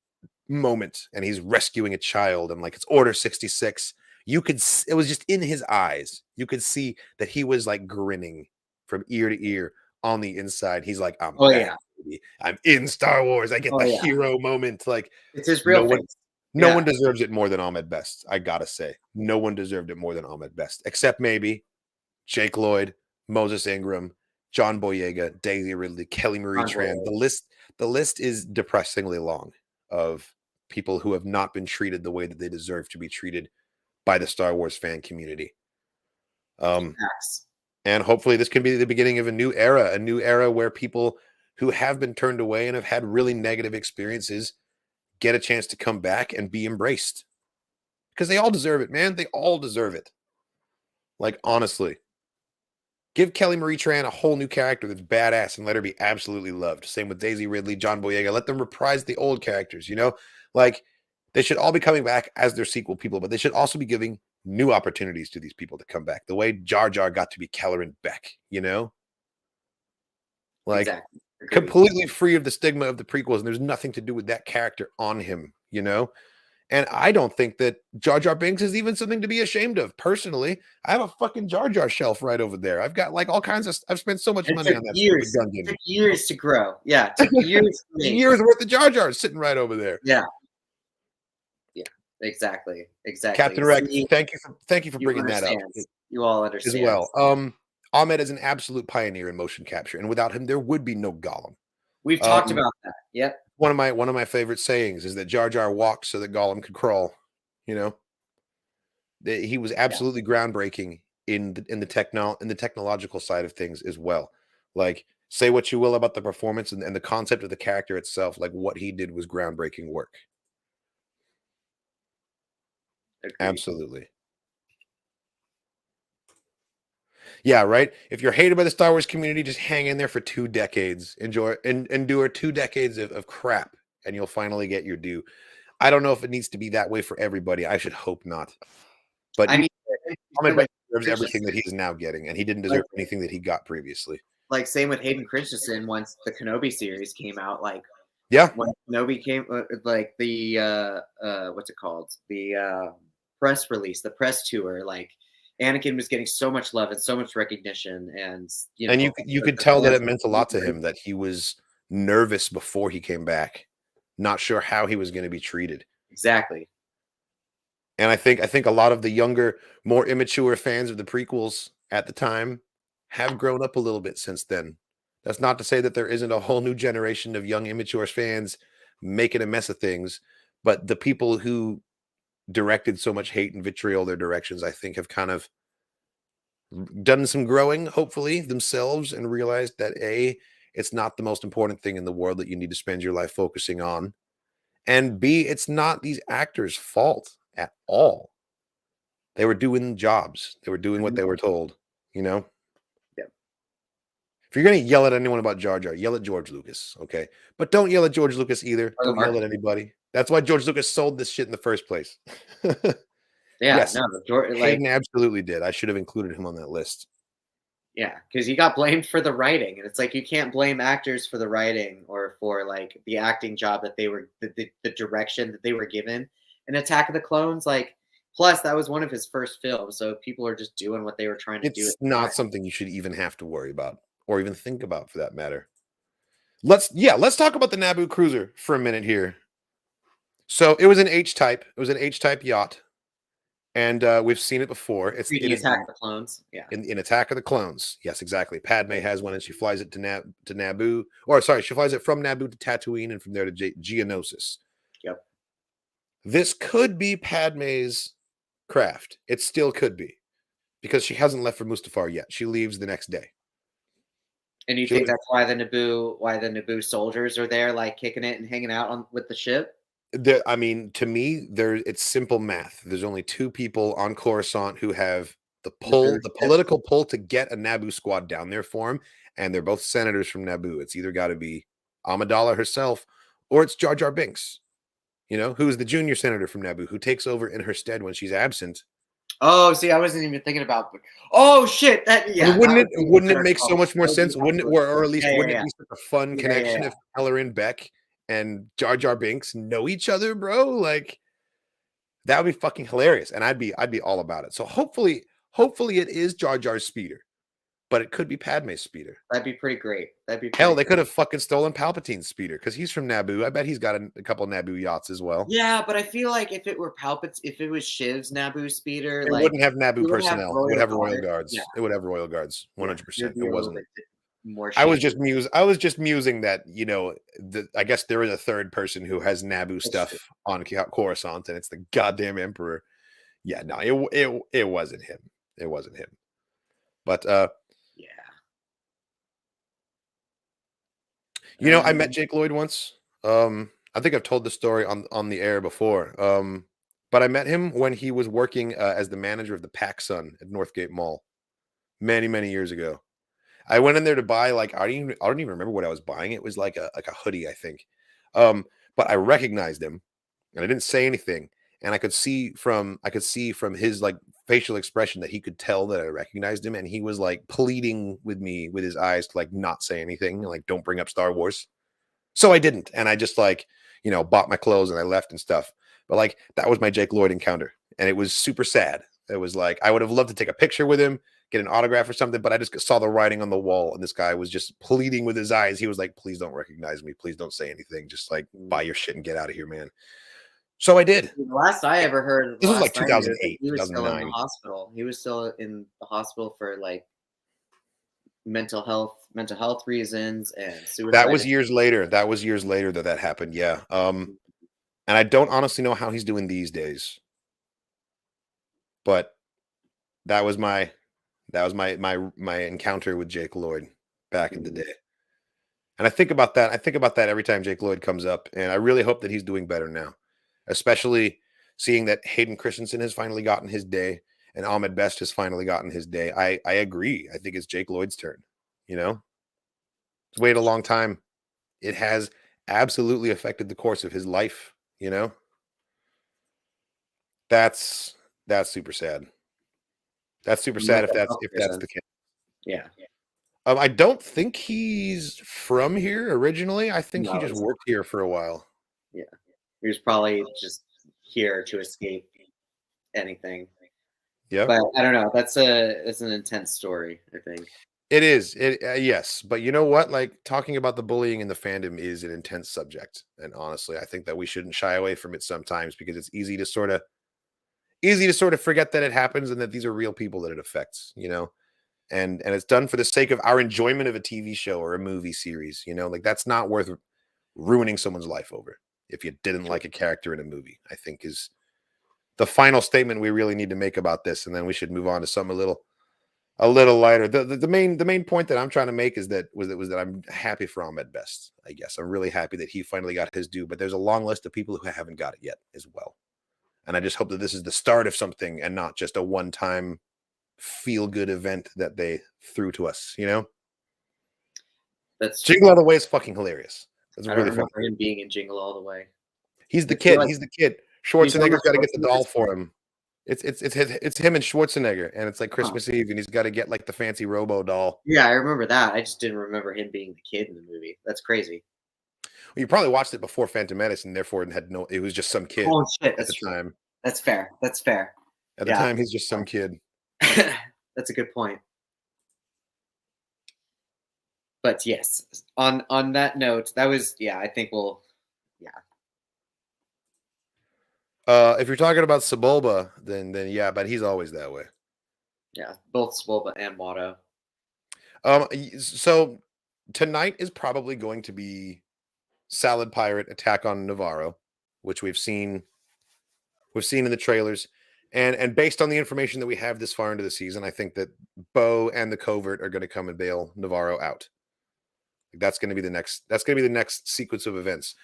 moment and he's rescuing a child and like it's Order 66, it was just in his eyes. You could see that he was like grinning from ear to ear on the inside. He's like, I'm in Star Wars. I get the hero moment. Like it's his real face. No one deserves it more than Ahmed Best. I gotta say, no one deserved it more than Ahmed Best, except maybe Jake Lloyd, Moses Ingram, John Boyega, Daisy Ridley, Kelly Marie Tran. The list is depressingly long of people who have not been treated the way that they deserve to be treated by the Star Wars fan community. And hopefully this can be the beginning of a new era where people who have been turned away and have had really negative experiences get a chance to come back and be embraced, because they all deserve it, man. They all deserve it. Like, honestly, give Kelly Marie Tran a whole new character that's badass and let her be absolutely loved. Same with Daisy Ridley, John Boyega. Let them reprise the old characters, like they should all be coming back as their sequel people, but they should also be giving new opportunities to these people to come back the way Jar Jar got to be Kellerin Beck, like exactly. Completely free of the stigma of the prequels, and there's nothing to do with that character on him, And I don't think that Jar Jar Binks is even something to be ashamed of. Personally, I have a fucking Jar Jar shelf right over there. I've got like all kinds of. I've spent so much money on that. It took years to grow. Yeah, it took years. Years worth of Jar Jar sitting right over there. Yeah. Exactly. Captain Rex, thank you for bringing that up. You all as understand. well. Ahmed is an absolute pioneer in motion capture, and without him, there would be no Gollum. We've talked about that. Yep. One of my favorite sayings is that Jar Jar walked so that Gollum could crawl. You know, he was absolutely groundbreaking in the technological side of things as well. Like, say what you will about the performance and the concept of the character itself, like what he did was groundbreaking work. Agreed. Absolutely. Yeah, right. If you're hated by the Star Wars community, just hang in there for 2 decades. Enjoy and endure 2 decades of crap, and you'll finally get your due. I don't know if it needs to be that way for everybody. I should hope not. But I mean, Ahmed Best deserves everything that he's now getting, and he didn't deserve anything that he got previously. like same with Hayden Christensen once the Kenobi series came out. Like, Yeah, when Kenobi came, like the what's it called? The press release, the press tour. Like, Anakin was getting so much love and so much recognition, and and you could tell that it meant a lot to him, that he was nervous before he came back, not sure how he was going to be treated. Exactly. And I think a lot of the younger, more immature fans of the prequels at the time have grown up a little bit since then. That's not to say that there isn't a whole new generation of young, immature fans making a mess of things, but the people who directed so much hate and vitriol their directions, I think, have kind of done some growing, hopefully, themselves, and realized that A, it's not the most important thing in the world that you need to spend your life focusing on, and B, it's not these actors' fault at all. They were doing jobs. They were doing what they were told, you know? Yeah. If you're going to yell at anyone about Jar Jar, yell at George Lucas, okay? But don't yell at George Lucas either. Or the Don't yell at anybody. That's why George Lucas sold this shit in the first place. Yeah, Yes, no, like, Hayden absolutely did. I should have included him on that list. yeah, because he got blamed for the writing, and it's like you can't blame actors for the writing or for like the acting job that they were, the direction that they were given. In Attack of the Clones, like, plus that was one of his first films, so people are just doing what they were trying to do. It's not something you should even have to worry about or even think about, for that matter. Let's talk about the Naboo cruiser for a minute here. So it was an H-type. It was an H-type yacht, and we've seen it before. It is Attack of the Clones. Yeah. in Attack of the Clones. Yes, exactly. Padme has one, and she flies it to Naboo. Or sorry, she flies it from Naboo to Tatooine, and from there to Geonosis. Yep. This could be Padme's craft. It still could be, because she hasn't left for Mustafar yet. She leaves the next day. And you think that's why the Naboo soldiers are there, like kicking it and hanging out with the ship? I mean, to me, it's simple math. There's only 2 people on Coruscant who have the political pull to get a Naboo squad down there for him, and they're both senators from Naboo. It's either got to be Amidala herself, or it's Jar Jar Binks, who is the junior senator from Naboo, who takes over in her stead when she's absent. Oh, see, I wasn't even thinking about. Oh shit! Wouldn't it make so much more sense? Wouldn't it, or at least wouldn't it be such a fun connection if Halloran Beck and Jar Jar Binks know each other, bro? Like, that would be fucking hilarious, and I'd be all about it. So hopefully it is Jar Jar's speeder, but it could be Padme's speeder. That'd be pretty great. Hell, they could have fucking stolen Palpatine's speeder, because he's from Naboo. I bet he's got a couple Naboo yachts as well. Yeah, but I feel like if it were if it was Shiv's Naboo speeder, it wouldn't have Naboo personnel. It would have royal guards. Yeah. It would have royal guards. 100%. It wasn't. More I was just musing that, I guess there is a third person who has Naboo stuff on Coruscant, and it's the goddamn Emperor. Yeah, no, it wasn't him. It wasn't him. But yeah. I met Jake Lloyd once. I think I've told the story on the air before. But I met him when he was working as the manager of the PacSun at Northgate Mall many, many years ago. I went in there to buy, like, I don't even remember what I was buying. It was like a hoodie, I think. But I recognized him, and I didn't say anything. And I could see from his like facial expression that he could tell that I recognized him, and he was like pleading with me with his eyes to like not say anything, like don't bring up Star Wars. So I didn't, and I just like bought my clothes and I left and stuff. But like, that was my Jake Lloyd encounter, and it was super sad. It was like, I would have loved to take a picture with him, get an autograph or something, but I just saw the writing on the wall, and this guy was just pleading with his eyes. He was like, please don't recognize me. Please don't say anything. Just like, buy your shit and get out of here, man. So I did. The last I ever heard, This was like last I knew, that 2008, he was still in the 2009. hospital. He was still in the hospital for like mental health reasons and suicide. That was years later. That was years later that happened. Yeah. And I don't honestly know how he's doing these days. But that was my encounter with Jake Lloyd back in the day. And I think about that. I think about that every time Jake Lloyd comes up, and I really hope that he's doing better now, especially seeing that Hayden Christensen has finally gotten his day and Ahmed Best has finally gotten his day. I agree. I think it's Jake Lloyd's turn. You know, he's waited a long time. It has absolutely affected the course of his life. You know, that's super sad. That's super sad if that's the case. Yeah. I don't think he's from here originally. I think he No, just it's worked here for a while. Yeah. He was probably just here to escape anything. Yeah, But I don't know. That's an intense story, I think. it is. Yes, but you know what? Like talking about the bullying in the fandom is an intense subject, and honestly, I think that we shouldn't shy away from it sometimes because it's easy to sort of forget that it happens and that these are real people that it affects. You know. And it's done for the sake of our enjoyment of a TV show or a movie series, you know, like that's not worth ruining someone's life over if you didn't like a character in a movie, I think is the final statement we really need to make about this. And then we should move on to something a little lighter. The main point that I'm trying to make is that I'm happy for Ahmed Best, I guess. I'm really happy that he finally got his due, but there's a long list of people who haven't got it yet as well. And I just hope that this is the start of something and not just a one-time feel-good event that they threw to us, you know? That's Jingle All the Way is fucking hilarious. That's I don't really remember funny. him being in Jingle All the Way. He's the I feel kid. like He's the kid. he's one of Schwarzenegger's got to get the Schwarzenegger's- doll for him. It's him and Schwarzenegger, and it's like Christmas Eve, and he's got to get like the fancy Robo doll. Yeah, I remember that. I just didn't remember him being the kid in the movie. That's crazy. Well, you probably watched it before Phantom Menace, and therefore it was just some kid Oh shit, at that's the true. time. That's fair. That's fair. At the Yeah. time, he's just some kid. That's a good point. But yes, on that note, that was I think we'll If you're talking about Sebulba, then yeah, but he's always that way. both Swolba and Watto. So tonight is probably going to be Salad Pirate Attack on Navarro, which we've seen in the trailers. And based on the information that we have this far into the season, I think that Bo and the Covert are going to come and bail Navarro out. That's going to be the next sequence of events.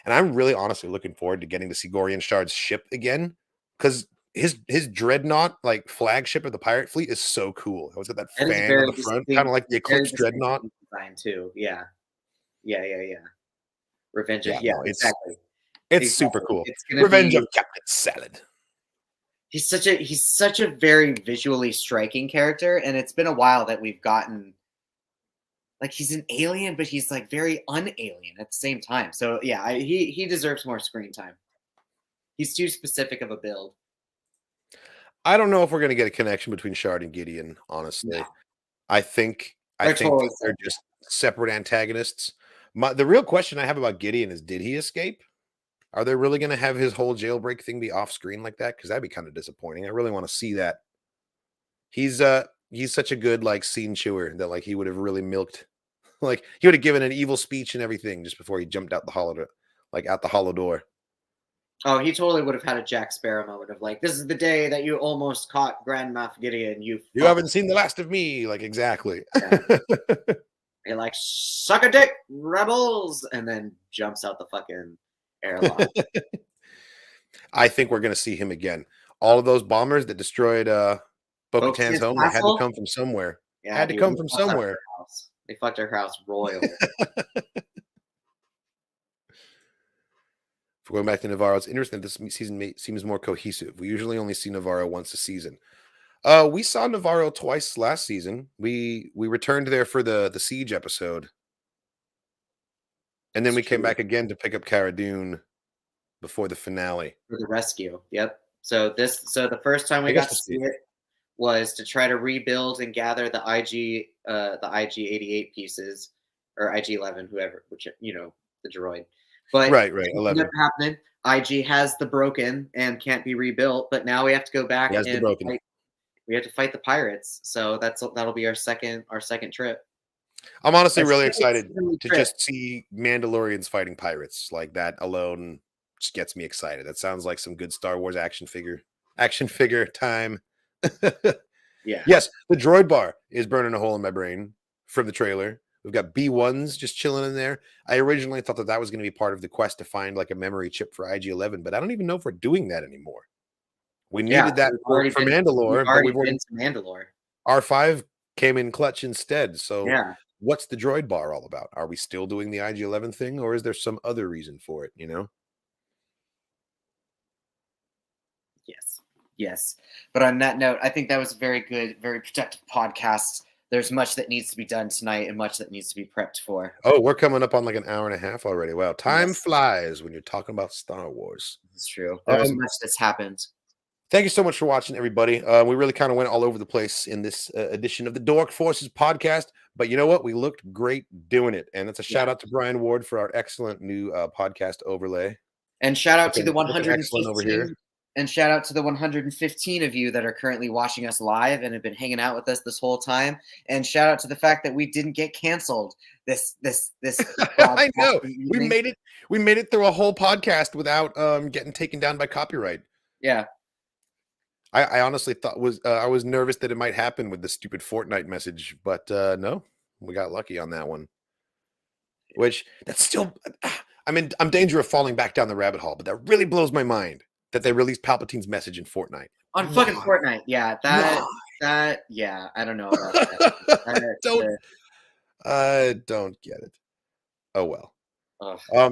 And I'm really honestly looking forward to getting to see Gorian Shard's ship again, because his dreadnought, like flagship of the pirate fleet, is so cool. It's got that That is fan very on the front, distinct- kind of like the very Eclipse dreadnought. distinct design too. Yeah. Revenge of Yeah, no, it's exactly. It's Exactly. super cool. It's gonna Revenge be- of Captain Salad. He's such a very visually striking character, and it's been a while that we've gotten like he's an alien, but he's like very un-alien at the same time. So yeah, he deserves more screen time. He's too specific of a build. I don't know if we're going to get a connection between Shard and Gideon, honestly. No. I think They're totally that they're just separate antagonists. The real question I have about Gideon is, did he escape? Are they really going to have his whole jailbreak thing be off screen like that? Because that'd be kind of disappointing. I really want to see that. He's such a good like scene chewer that like he would have really milked, like he would have given an evil speech and everything just before he jumped out the hollow door. Oh, he totally would have had a Jack Sparrow moment of like, this is the day that you almost caught Grand Moff Gideon. You haven't seen the last of me. Like, exactly. Yeah. You're like, suck a dick, rebels, and then jumps out the fucking airlock. I think we're going to see him again. All of those bombers that destroyed Bo-Katan's home, they had to come from somewhere. Yeah, had to dude, come they from fucked up somewhere. her house. They fucked her house royal. For going back to Navarro, it's interesting that this season seems more cohesive. We usually only see Navarro once a season. We saw Navarro twice last season. We returned there for the Siege episode. And then we came back again to pick up Cara Dune before the finale. For the rescue. Yep. So the first time we got to see it was to try to rebuild and gather the IG-88 pieces, or IG-11, whoever, which the droid. But right, it 11. ended up happening. IG has the broken and can't be rebuilt, but now we have to go back He has the and broken. we have to fight the pirates. So that'll be our second trip. I'm honestly Our really second excited seasonal to trip. just see Mandalorians fighting pirates. Like that alone just gets me excited. That sounds like some good Star Wars action figure time. Yeah. Yes, the droid bar is burning a hole in my brain from the trailer. We've got B1s just chilling in there. I originally thought that was going to be part of the quest to find like a memory chip for IG-11, but I don't even know if we're doing that anymore. We needed that for Mandalore, but we've already been to Mandalore. R5 came in clutch instead. So Yeah. what's the droid bar all about? Are we still doing the IG-11 thing, or is there some other reason for it, you know? Yes. But on that note, I think that was a very good, very productive podcast. There's much that needs to be done tonight and much that needs to be prepped for. Oh, we're coming up on like an hour and a half already. Wow. Time Yes. flies when you're talking about Star Wars. It's true. There's much that's happened. Thank you so much for watching, everybody. We really kind of went all over the place in this edition of the Dork Forces podcast, but you know what? We looked great doing it. And it's a shout out to Brian Ward for our excellent new podcast overlay. And shout out to the excellent over here. 115 and shout out to the 115 of you that are currently watching us live and have been hanging out with us this whole time. And shout out to the fact that we didn't get canceled this I know. We made it through a whole podcast without getting taken down by copyright. Yeah. I honestly thought I was nervous that it might happen with the stupid Fortnite message, but no, we got lucky on that one. Which that's still, I'm in danger of falling back down the rabbit hole, but that really blows my mind that they released Palpatine's message in Fortnite. On fucking Fortnite, yeah. Yeah, I don't know about that. Don't get it. Oh well.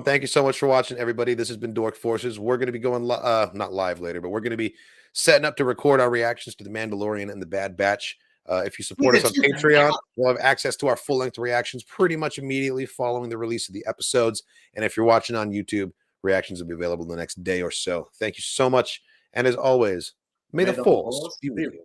Thank you so much for watching, everybody. This has been Dork Forces. We're going to be going not live later, but we're going to be setting up to record our reactions to The Mandalorian and The Bad Batch. If you support us on Patreon, we'll have access to our full-length reactions pretty much immediately following the release of the episodes. And if you're watching on YouTube, reactions will be available the next day or so. Thank you so much. And as always, may the Force be with you.